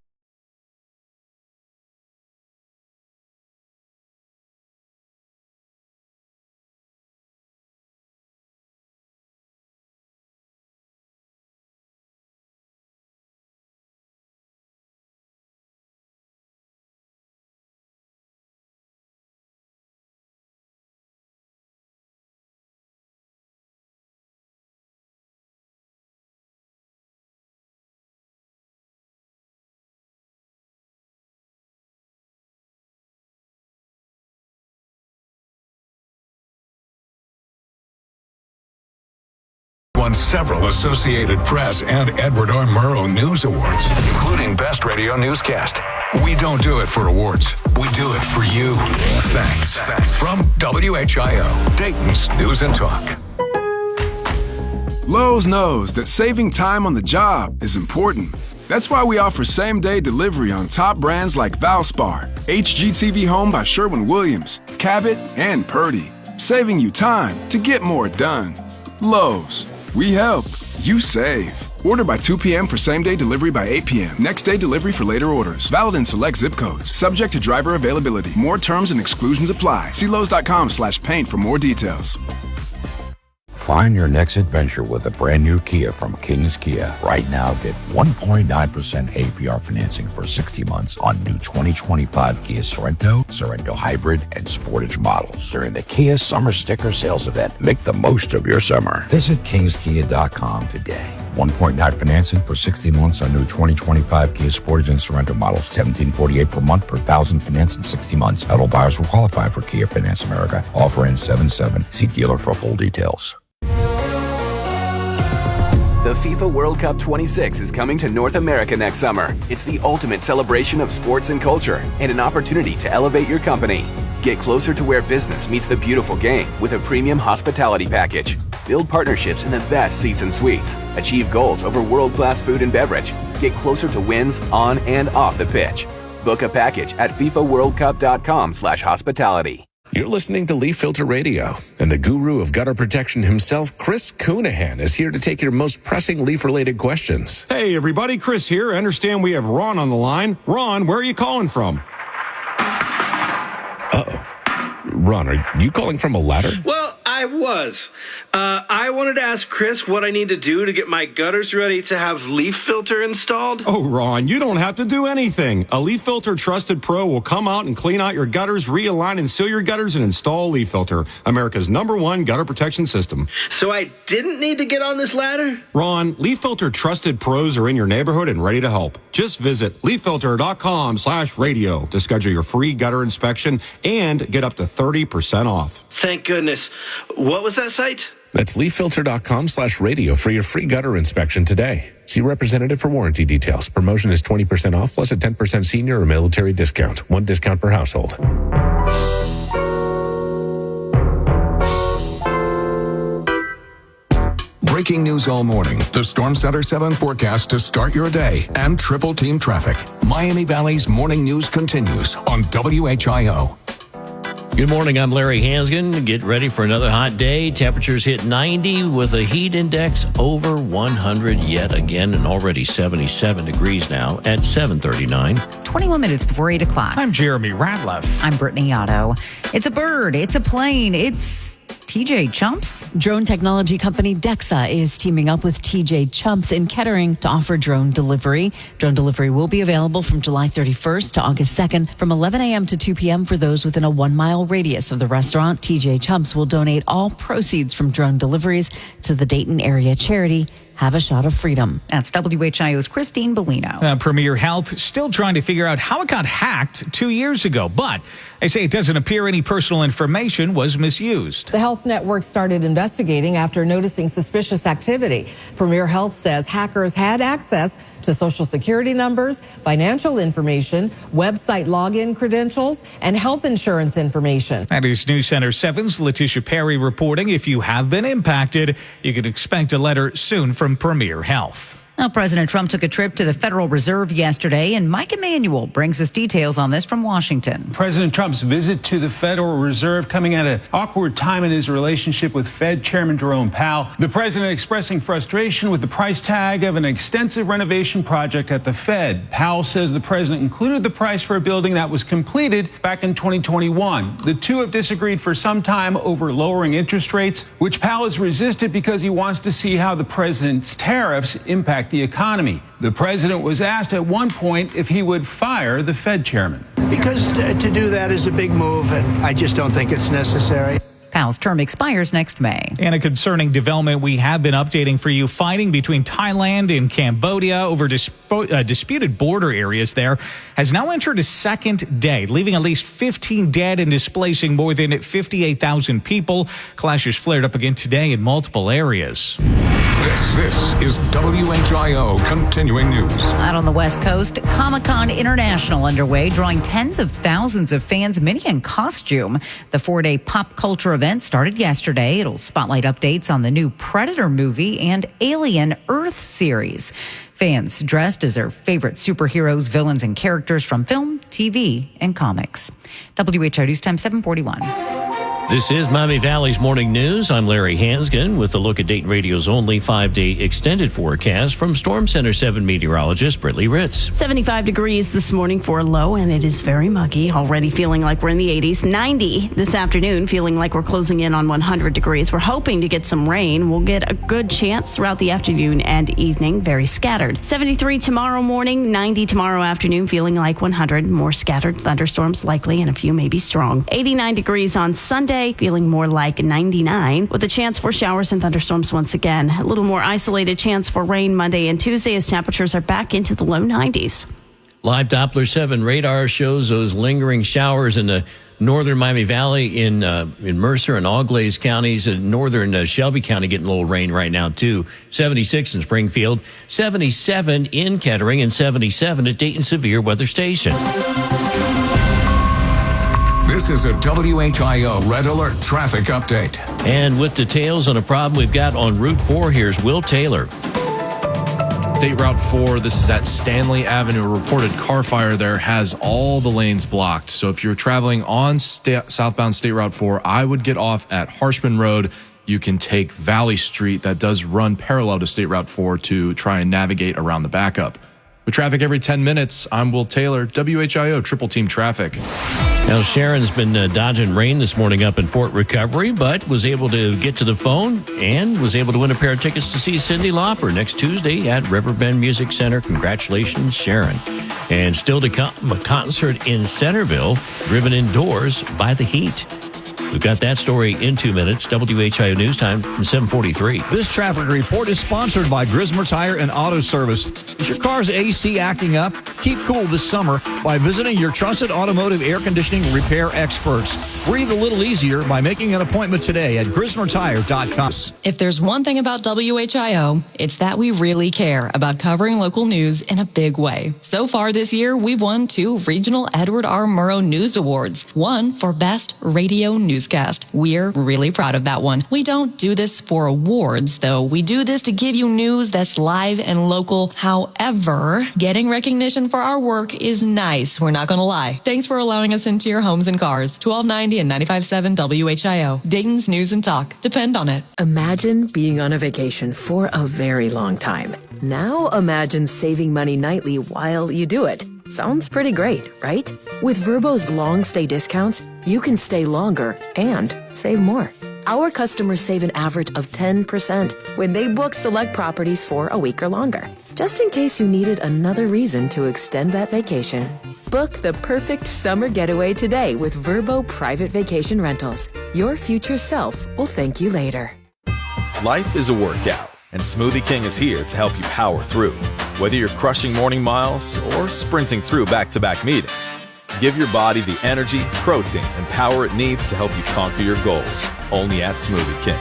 Won several Associated Press and Edward R. Murrow News Awards, including Best Radio Newscast. We don't do it for awards. We do it for you. Thanks. From WHIO, Dayton's News and Talk.
Lowe's knows that saving time on the job is important. That's why we offer same-day delivery on top brands like Valspar, HGTV Home by Sherwin-Williams, Cabot, and Purdy, saving you time to get more done. Lowe's. We help. You save. Order by 2 p.m. for same-day delivery by 8 p.m. Next-day delivery for later orders. Valid in select zip codes. Subject to driver availability. More terms and exclusions apply. See Lowe's.com/paint for more details.
Find your next adventure with a brand new Kia from Kings Kia. Right now, get 1.9% APR financing for 60 months on new 2025 Kia Sorento, Sorento Hybrid, and Sportage models during the Kia Summer Sticker Sales Event. Make the most of your summer. Visit kingskia.com today. 1.9 financing for 60 months on new 2025 Kia Sportage and Sorento models. $1,748 per month per thousand financed in 60 months. Title buyers will qualify for Kia Finance America. Offer ends 7/7. See dealer for full details.
The FIFA World Cup 26 is coming to North America next summer. It's the ultimate celebration of sports and culture and an opportunity to elevate your company. Get closer to where business meets the beautiful game with a premium hospitality package. Build partnerships in the best seats and suites. Achieve goals over world-class food and beverage. Get closer to wins on and off the pitch. Book a package at FIFAWorldCup.com/hospitality.
You're listening to Leaf Filter Radio, and the guru of gutter protection himself, Chris Coonahan, is here to take your most pressing leaf-related questions.
Hey, everybody, Chris here. I understand we have Ron on the line. Ron, where are you calling from?
Uh-oh. Ron, are you calling from a ladder?
Well, I was. I wanted to ask Chris what I need to do to get my gutters ready to have Leaf Filter installed.
Oh, Ron, you don't have to do anything. A Leaf Filter Trusted Pro will come out and clean out your gutters, realign and seal your gutters, and install Leaf Filter, America's #1 gutter protection system.
So I didn't need to get on this ladder?
Ron, Leaf Filter Trusted Pros are in your neighborhood and ready to help. Just visit leaffilter.com/radio to schedule your free gutter inspection and get up to 30% off.
Thank goodness. What was that site?
That's leaffilter.com/radio for your free gutter inspection today. See representative for warranty details. Promotion is 20% off plus a 10% senior or military discount. One discount per household.
Breaking news all morning. The Storm Center 7 forecast to start your day and triple team traffic. Miami Valley's morning news continues on WHIO.
Good morning, I'm Larry Hansgen. Get ready for another hot day. Temperatures hit 90 with a heat index over 100 yet again, and already 77 degrees now at 7:39.
21 minutes before 8 o'clock.
I'm Jeremy Radliff.
I'm Brittany Otto. It's a bird. It's a plane. It's TJ Chumps.
Drone technology company Dexa is teaming up with TJ Chumps in Kettering to offer drone delivery. Drone delivery will be available from July 31st to August 2nd from 11 a.m. to 2 p.m. for those within a 1-mile radius of the restaurant. TJ Chumps will donate all proceeds from drone deliveries to the Dayton area charity Have a Shot of Freedom.
That's WHIO's Christine Bellino.
Premier Health still trying to figure out how it got hacked 2 years ago, but they say it doesn't appear any personal information was misused.
The health network started investigating after noticing suspicious activity. Premier Health says hackers had access to Social Security numbers, financial information, website login credentials, and health insurance information.
That is News Center 7's Letitia Perry reporting. If you have been impacted, you can expect a letter soon from Premier Health.
Now, President Trump took a trip to the Federal Reserve yesterday, and Mike Emanuel brings us details on this from Washington.
President Trump's visit to the Federal Reserve coming at an awkward time in his relationship with Fed Chairman Jerome Powell. The president expressing frustration with the price tag of an extensive renovation project at the Fed. Powell says the president included the price for a building that was completed back in 2021. The two have disagreed for some time over lowering interest rates, which Powell has resisted because he wants to see how the president's tariffs impact the economy. The president was asked at one point if he would fire the Fed chairman.
Because to do that is a big move, and I just don't think it's necessary.
Powell's term expires next May.
And a concerning development we have been updating for you. Fighting between Thailand and Cambodia over disputed border areas there has now entered a second day, leaving at least 15 dead and displacing more than 58,000 people. Clashes flared up again today in multiple areas.
This is WHIO continuing news.
Out on the West Coast, Comic-Con International underway, drawing tens of thousands of fans, many in costume. The 4-day pop culture event started yesterday. It'll spotlight updates on the new Predator movie and Alien Earth series. Fans dressed as their favorite superheroes, villains, and characters from film, TV, and comics. WHIO News Time 741.
This is Miami Valley's Morning News. I'm Larry Hansgen with a look at Dayton Radio's only 5-day extended forecast from Storm Center 7 meteorologist Brittany Ritz.
75 degrees this morning for a low, and it is very muggy. Already feeling like we're in the 80s. 90 this afternoon, feeling like we're closing in on 100 degrees. We're hoping to get some rain. We'll get a good chance throughout the afternoon and evening, very scattered. 73 tomorrow morning, 90 tomorrow afternoon, feeling like 100. More scattered thunderstorms likely, and a few maybe strong. 89 degrees on Sunday. Feeling more like 99 with a chance for showers and thunderstorms once again. A little more isolated chance for rain Monday and Tuesday as temperatures are back into the low 90s.
Live Doppler 7 radar shows those lingering showers in the northern Miami Valley in Mercer and Auglaize counties, and northern Shelby County getting a little rain right now too. 76 in Springfield, 77 in Kettering, and 77 at Dayton Severe Weather Station.
This is a WHIO Red Alert traffic update.
And with details on a problem we've got on Route 4, here's Will Taylor.
State Route 4, this is at Stanley Avenue. A reported car fire there has all the lanes blocked. So if you're traveling on southbound State Route 4, I would get off at Harshman Road. You can take Valley Street that does run parallel to State Route 4 to try and navigate around the backup. With traffic every 10 minutes, I'm Will Taylor, WHIO Triple Team Traffic.
Now, Sharon's been dodging rain this morning up in Fort Recovery, but was able to get to the phone and was able to win a pair of tickets to see Cyndi Lauper next Tuesday at Riverbend Music Center. Congratulations, Sharon. And still to come, a concert in Centerville, driven indoors by the heat. We've got that story in 2 minutes. WHIO News Time, 7:43.
This traffic report is sponsored by Grismer Tire and Auto Service. Is your car's AC acting up? Keep cool this summer by visiting your trusted automotive air conditioning repair experts. Breathe a little easier by making an appointment today at GrismerTire.com.
If there's one thing about WHIO, it's that we really care about covering local news in a big way. So far this year, we've won 2 regional Edward R. Murrow News Awards, one for Best Radio Newscast. We're really proud of that one. We don't do this for awards, though. We do this to give you news that's live and local. However, getting recognition for our work is nice. We're not going to lie. Thanks for allowing us into your homes and cars. 1290 and 95.7 WHIO. Dayton's News and Talk. Depend on it.
Imagine being on a vacation for a very long time. Now imagine saving money nightly while you do it. Sounds pretty great, right? With Vrbo's long stay discounts, you can stay longer and save more. Our customers save an average of 10% when they book select properties for a week or longer. Just in case you needed another reason to extend that vacation. Book the perfect summer getaway today with Vrbo Private Vacation Rentals. Your future self will thank you later.
Life is a workout, and Smoothie King is here to help you power through. Whether you're crushing morning miles or sprinting through back-to-back meetings, give your body the energy, protein, and power it needs to help you conquer your goals. Only at Smoothie King.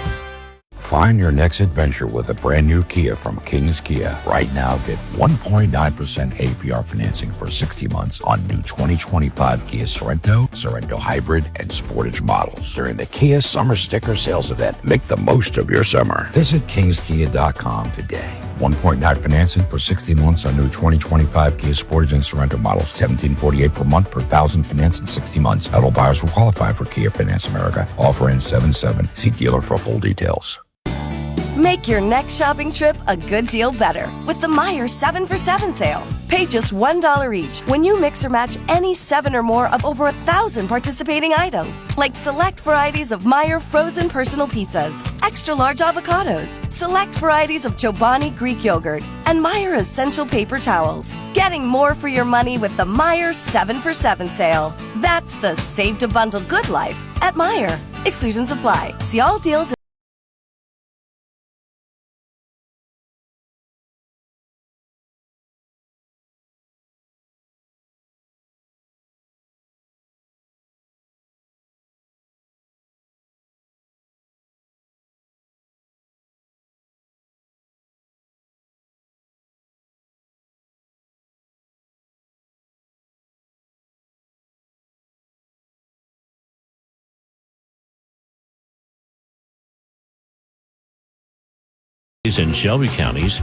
Find your next adventure with a brand new Kia from King's Kia. Right now, get 1.9% APR financing for 60 months on new 2025 Kia Sorento, Sorento Hybrid, and Sportage models during the Kia Summer Sticker Sales Event. Make the most of your summer. Visit kingskia.com today. 1.9 financing for 60 months on new 2025 Kia Sportage and Sorento models. $1,748 per month per thousand finance in 60 months. All buyers will qualify for Kia Finance America. Offer ends 7/7. See dealer for full details.
Make your next shopping trip a good deal better with the Meijer 7 for 7 sale. Pay just $1 each when you mix or match any 7 or more of over 1,000 participating items, like select varieties of Meijer frozen personal pizzas, extra large avocados, select varieties of Chobani Greek yogurt, and Meijer essential paper towels. Getting more for your money with the Meijer 7 for 7 sale. That's the save to bundle good life at Meijer. Exclusions apply. See all deals.
In Shelby counties.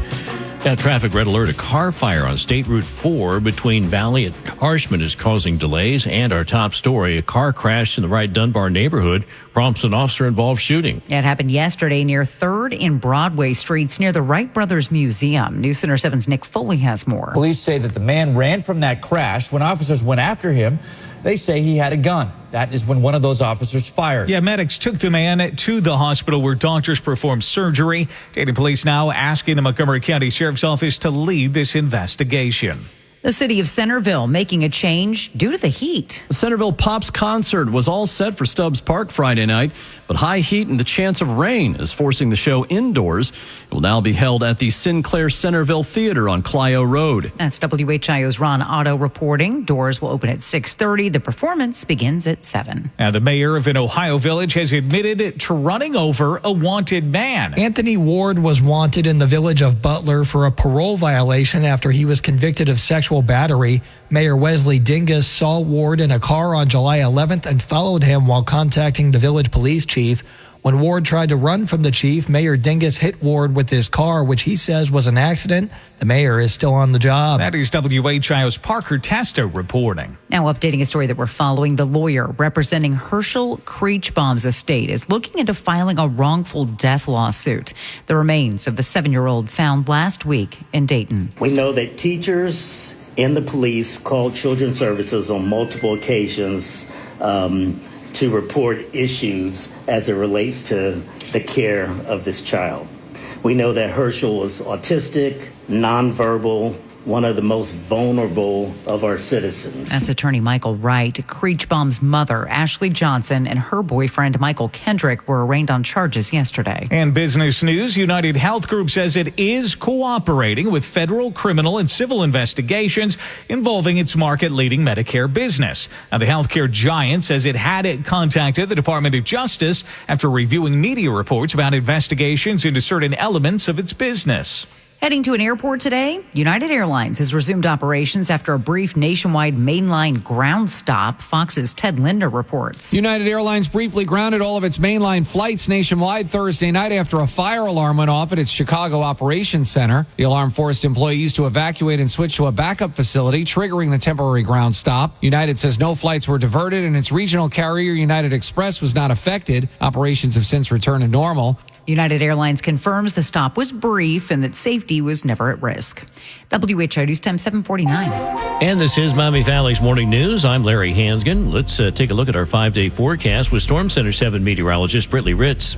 Got traffic red alert. A car fire on State Route 4 between Valley and Harshman is causing delays. And our top story, a car crash in the Wright Dunbar neighborhood prompts an officer-involved shooting.
It happened yesterday near 3rd and Broadway Streets near the Wright Brothers Museum. News Center 7's Nick Foley has more.
Police say that the man ran from that crash. When officers went after him, they say he had a gun. That is when one of those officers fired.
Yeah, medics took the man to the hospital where doctors performed surgery. Dayton police now asking the Montgomery County Sheriff's Office to lead this investigation.
The city of Centerville making a change due to the heat.
The Centerville Pops concert was all set for Stubbs Park Friday night, but high heat and the chance of rain is forcing the show indoors. It will now be held at the Sinclair Centerville Theater on Clio Road.
That's WHIO's Ron Otto reporting. Doors will open at 6:30. The performance begins at 7.
Now, the mayor of an Ohio village has admitted to running over a wanted man.
Anthony Ward was wanted in the village of Butler for a parole violation after he was convicted of sexual battery. Mayor Wesley Dingus saw Ward in a car on July 11th and followed him while contacting the village police chief. When Ward tried to run from the chief, Mayor Dingus hit Ward with his car, which he says was an accident. The mayor is still on the job.
That is WHIO's Parker Testo reporting.
Now updating a story that we're following. The lawyer representing Herschel Creechbaum's estate is looking into filing a wrongful death lawsuit. The remains of the 7-year-old found last week in Dayton.
We know that teachers and the police called Children's Services on multiple occasions to report issues as it relates to the care of this child. We know that Herschel was autistic, nonverbal, one of the most vulnerable of our citizens.
That's attorney Michael Wright. Creechbaum's mother, Ashley Johnson, and her boyfriend, Michael Kendrick, were arraigned on charges yesterday.
And business news, United Health Group says it is cooperating with federal, criminal, and civil investigations involving its market-leading Medicare business. Now, the healthcare giant says it had contacted the Department of Justice after reviewing media reports about investigations into certain elements of its business.
Heading to an airport today, United Airlines has resumed operations after a brief nationwide mainline ground stop. Fox's Ted Linder reports.
United Airlines briefly grounded all of its mainline flights nationwide Thursday night after a fire alarm went off at its Chicago Operations Center. The alarm forced employees to evacuate and switch to a backup facility, triggering the temporary ground stop. United says no flights were diverted and its regional carrier, United Express, was not affected. Operations have since returned to normal.
United Airlines confirms the stop was brief and that safety was never at risk. WHO News Time 749.
And this is Miami Valley's Morning News. I'm Larry Hansgen. Let's take a look at our 5-day forecast with Storm Center 7 meteorologist Britley Ritz.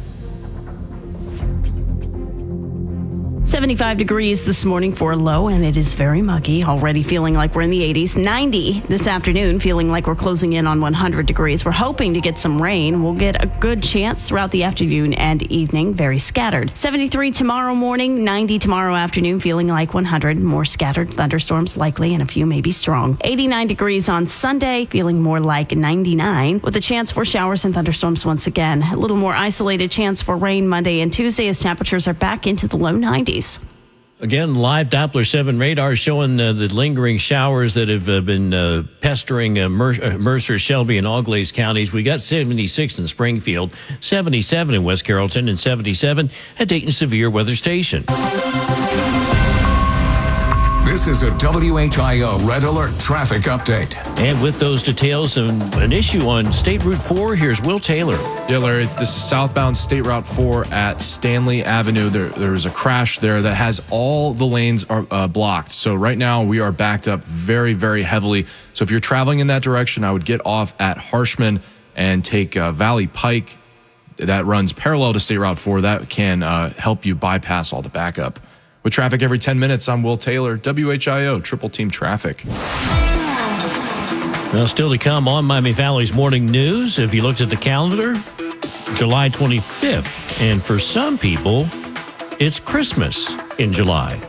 75 degrees this morning for a low, and it is very muggy. Already feeling like we're in the 80s. 90 this afternoon, feeling like we're closing in on 100 degrees. We're hoping to get some rain. We'll get a good chance throughout the afternoon and evening, very scattered. 73 tomorrow morning, 90 tomorrow afternoon, feeling like 100. More scattered thunderstorms likely, and a few maybe strong. 89 degrees on Sunday, feeling more like 99, with a chance for showers and thunderstorms once again. A little more isolated chance for rain Monday and Tuesday as temperatures are back into the low 90s.
Again, live Doppler 7 radar showing the lingering showers that have been pestering Mercer, Shelby, and Auglaize counties. We got 76 in Springfield, 77 in West Carrollton, and 77 at Dayton Severe Weather Station.
This is a WHIO Red Alert traffic update.
And with those details of an issue on State Route 4, here's Will Taylor.
Yeah, Larry, this is southbound State Route 4 at Stanley Avenue. There's a crash there that has all the lanes are blocked. So right now we are backed up very, very heavily. So if you're traveling in that direction, I would get off at Harshman and take Valley Pike that runs parallel to State Route 4. That can help you bypass all the backup. With traffic every 10 minutes, I'm Will Taylor, WHIO, Triple Team Traffic.
Well, still to come on Miami Valley's Morning News. If you looked at the calendar, July 25th. And for some people, it's Christmas in July.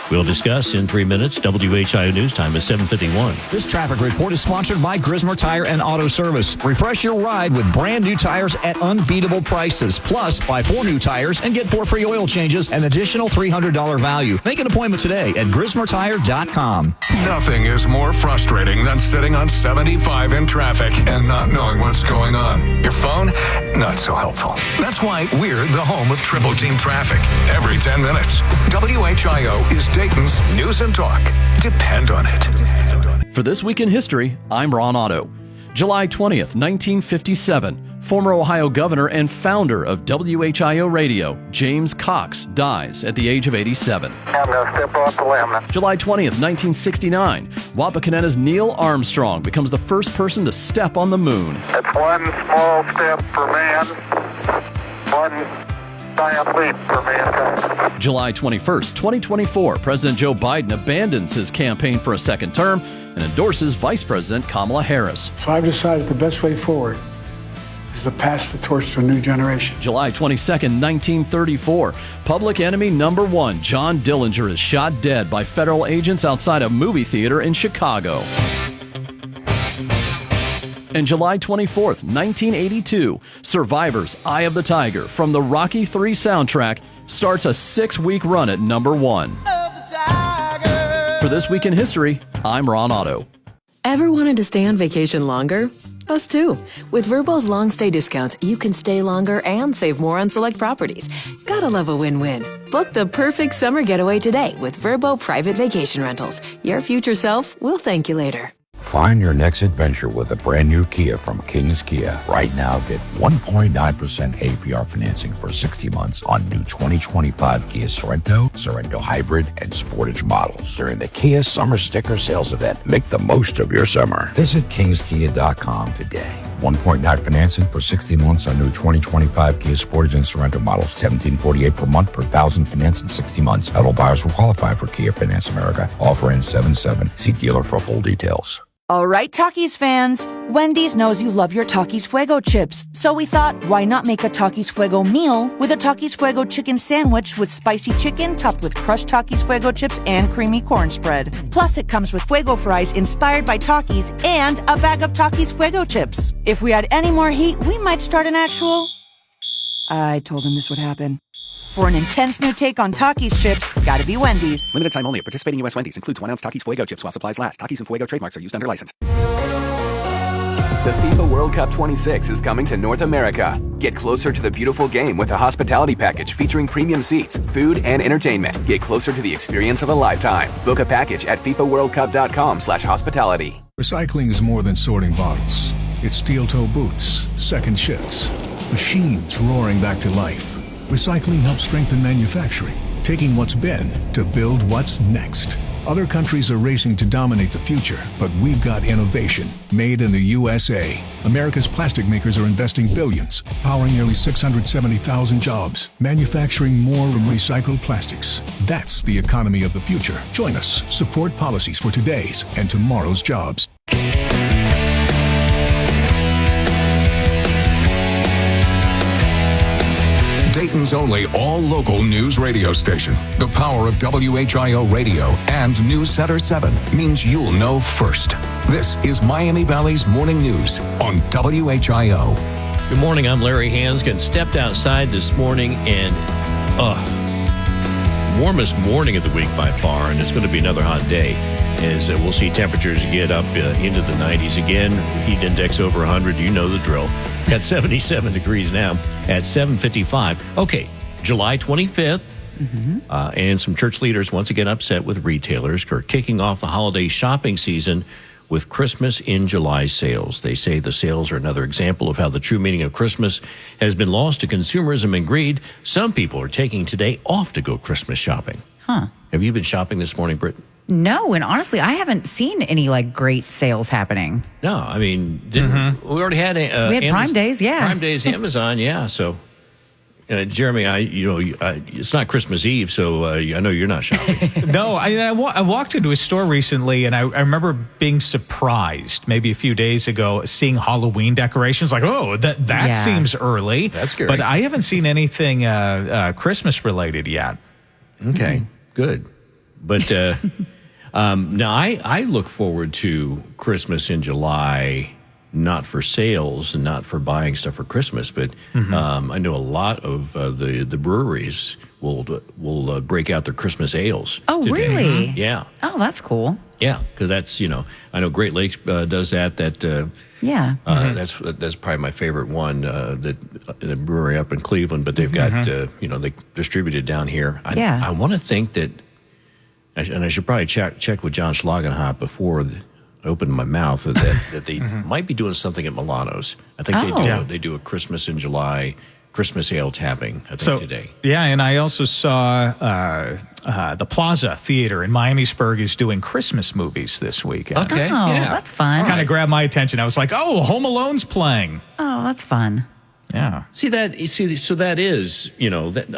We'll discuss in 3 minutes. WHIO News Time is 7:51.
This traffic report is sponsored by Grismer Tire and Auto Service. Refresh your ride with brand new tires at unbeatable prices. Plus, buy 4 new tires and get 4 free oil changes, an additional $300 value. Make an appointment today at GrismerTire.com.
Nothing is more frustrating than sitting on 75 in traffic and not knowing what's going on. Your phone, not so helpful. That's why we're the home of Triple Team Traffic. Every 10 minutes, WHIO is Dayton's News and Talk. Depend on it.
For This Week in History, I'm Ron Otto. July 20th, 1957, former Ohio governor and founder of WHIO Radio, James Cox, dies at the age of 87.
I'm going to step off the limb now.
July 20th, 1969, Wapakoneta's Neil Armstrong becomes the first person to step on the moon.
It's one small step for man, one giant leap for mankind.
July 21st, 2024, President Joe Biden abandons his campaign for a second term and endorses Vice President Kamala Harris.
So I've decided the best way forward is to pass the torch to a new generation.
July 22nd, 1934, Public Enemy #1, John Dillinger, is shot dead by federal agents outside a movie theater in Chicago. And July 24th, 1982, Survivor's Eye of the Tiger from the Rocky III soundtrack starts a 6-week run at #1. For This Week in History, I'm Ron Otto.
Ever wanted to stay on vacation longer? Us too. With Vrbo's long stay discounts, you can stay longer and save more on select properties. Gotta love a win-win. Book the perfect summer getaway today with Vrbo Private Vacation Rentals. Your future self will thank you later.
Find your next adventure with a brand new Kia from King's Kia. Right now, get 1.9% APR financing for 60 months on new 2025 Kia Sorento, Sorento Hybrid, and Sportage models during the Kia Summer Sticker Sales Event. Make the most of your summer. Visit kingskia.com today. 1.9 financing for 60 months on new 2025 Kia Sportage and Sorento models. $1,748 per month per thousand finance in 60 months. Auto buyers will qualify for Kia Finance America. Offer ends 7/7. See dealer for full details.
All right, Takis fans. Wendy's knows you love your Takis Fuego chips. So we thought, why not make a Takis Fuego meal with a Takis Fuego chicken sandwich with spicy chicken topped with crushed Takis Fuego chips and creamy corn spread. Plus, it comes with Fuego fries inspired by Takis and a bag of Takis Fuego chips. If we had any more heat, we might start an actual... I told him this would happen. For an intense new take on Takis chips, gotta be Wendy's.
Limited time only at participating U.S. Wendy's. Includes 1 ounce Takis Fuego chips while supplies last. Takis and Fuego trademarks are used under license.
The FIFA World Cup 26 is coming to North America. Get closer to the beautiful game with a hospitality package featuring premium seats, food, and entertainment. Get closer to the experience of a lifetime. Book a package at fifaworldcup.com/hospitality.
Recycling is more than sorting bottles. It's steel-toe boots, second shifts, machines roaring back to life. Recycling helps strengthen manufacturing, taking what's been to build what's next. Other countries are racing to dominate the future, but we've got innovation made in the USA. America's plastic makers are investing billions, powering nearly 670,000 jobs, manufacturing more from recycled plastics. That's the economy of the future. Join us. Support policies for today's and tomorrow's jobs. Dayton's only all-local news radio station. The power of WHIO Radio and News Center 7 means you'll know first. This is Miami Valley's Morning News on WHIO.
Good morning, I'm Larry Hanskin. Stepped outside this morning and, warmest morning of the week by far, and it's going to be another hot day. As we'll see temperatures get up into the 90s again. Heat index over 100, you know the drill. At 77 degrees now at 7:55. Okay, July 25th. And some church leaders once again upset with retailers who are kicking off the holiday shopping season with Christmas in July sales. They say the sales are another example of how the true meaning of Christmas has been lost to consumerism and greed. Some people are taking today off to go Christmas shopping.
Huh.
Have you been shopping this morning, Britt?
No, and honestly, I haven't seen any great sales happening.
No, I mean, we already had
we had Prime Days, yeah.
Prime Days, Amazon, yeah. So, Jeremy, it's not Christmas Eve, so I know you're not shopping.
No, I walked into a store recently, and I remember being surprised maybe a few days ago seeing Halloween decorations. That seems early.
That's scary.
But I haven't seen anything Christmas related yet.
Okay, good. But now I look forward to Christmas in July, not for sales and not for buying stuff for Christmas, but I know a lot of the breweries will break out their Christmas ales.
Oh,
today.
really?
Yeah.
Oh, that's cool.
Yeah, because that's, I know Great Lakes does that. That's probably my favorite one, the brewery up in Cleveland, but they've got, they distribute it down here. I want to think that, and I should probably check with John Schlagenhop before I open my mouth, that they might be doing something at Milano's. I think they do. They do a Christmas in July, Christmas ale tapping, I think, today.
Yeah, and I also saw the Plaza Theater in Miamisburg is doing Christmas movies this weekend.
Okay,
that's fun.
Kind of grabbed my attention. I was like, oh, Home Alone's playing.
Oh, that's fun.
Yeah.
So that is,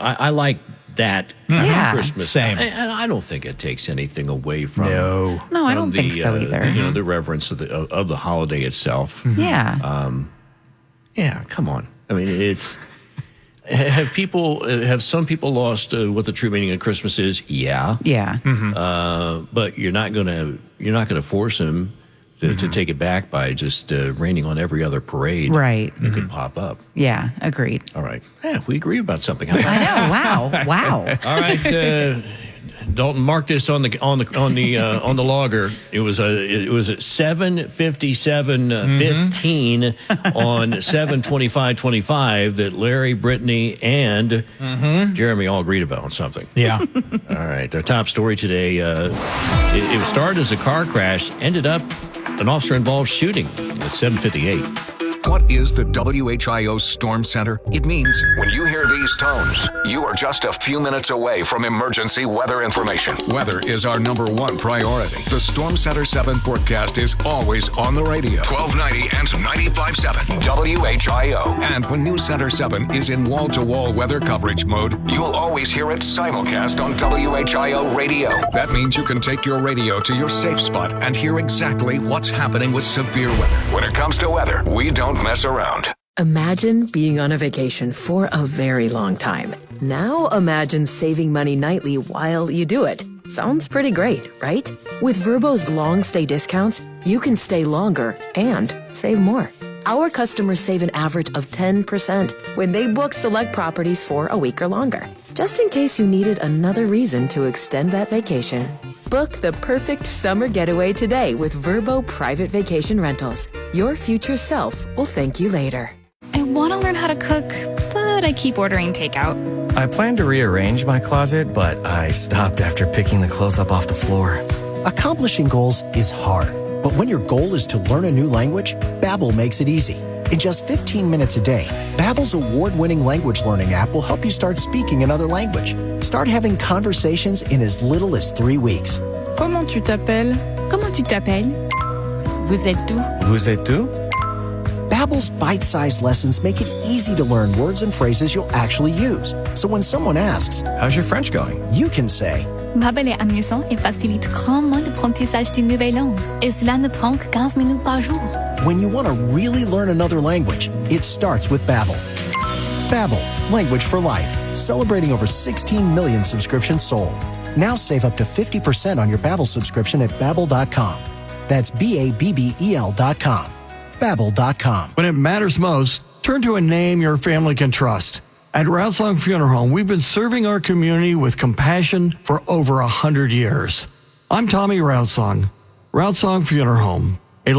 I like that Christmas.
Same.
And I don't think it takes anything away from
No, I don't think so either.
The reverence of the holiday itself.
Yeah.
Come on. I mean, it's have some people lost what the true meaning of Christmas is? Yeah. But you're not gonna force them to take it back by just raining on every other parade that could pop up.
Yeah, agreed.
All right. Yeah, we agree about something.
I know. Wow.
All right, Dalton, mark this on the logger. It was at 7:57:15 on 7:25:25 that Larry, Brittany, and Jeremy all agreed about something.
Yeah.
All right. Their top story today. It started as a car crash, ended up an officer-involved shooting at 7:58.
What is the WHIO Storm Center? It means when you hear these tones, you are just a few minutes away from emergency weather information. Weather is our #1 priority. The Storm Center 7 forecast is always on the radio. 1290 and 95.7 WHIO. And when News Center 7 is in wall-to-wall weather coverage mode, you'll always hear it simulcast on WHIO radio. That means you can take your radio to your safe spot and hear exactly what's happening with severe weather. When it comes to weather, we don't mess around.
Imagine being on a vacation for a very long time. Now imagine saving money nightly while you do it. Sounds pretty great, right? With Vrbo's long stay discounts, you can stay longer and save more. Our customers save an average of 10% when they book select properties for a week or longer. Just in case you needed another reason to extend that vacation. Book the perfect summer getaway today with Vrbo Private Vacation Rentals. Your future self will thank you later.
I want to learn how to cook, but I keep ordering takeout.
I plan to rearrange my closet, but I stopped after picking the clothes up off the floor.
Accomplishing goals is hard, but when your goal is to learn a new language, Babbel makes it easy. In just 15 minutes a day, Babbel's award-winning language learning app will help you start speaking another language. Start having conversations in as little as 3 weeks.
Comment tu t'appelles?
Comment tu t'appelles?
Vous êtes où?
Vous êtes où?
Babbel's bite-sized lessons make it easy to learn words and phrases you'll actually use. So when someone asks,
"How's your French going?"
you can say,
Babbel est amusant et facilite grandement l'apprentissage d'une nouvelle langue. Et cela ne prend que 15 minutes par jour.
when you want to really learn another language, it starts with Babbel. Babbel, language for life, celebrating over 16 million subscriptions sold. Now save up to 50% on your Babbel subscription at Babbel.com. That's Babbel.com. Babbel.com.
When it matters most, turn to a name your family can trust. At Roudsong Funeral Home, we've been serving our community with compassion for over 100 years. I'm Tommy Roudsong. Roudsong Funeral Home, a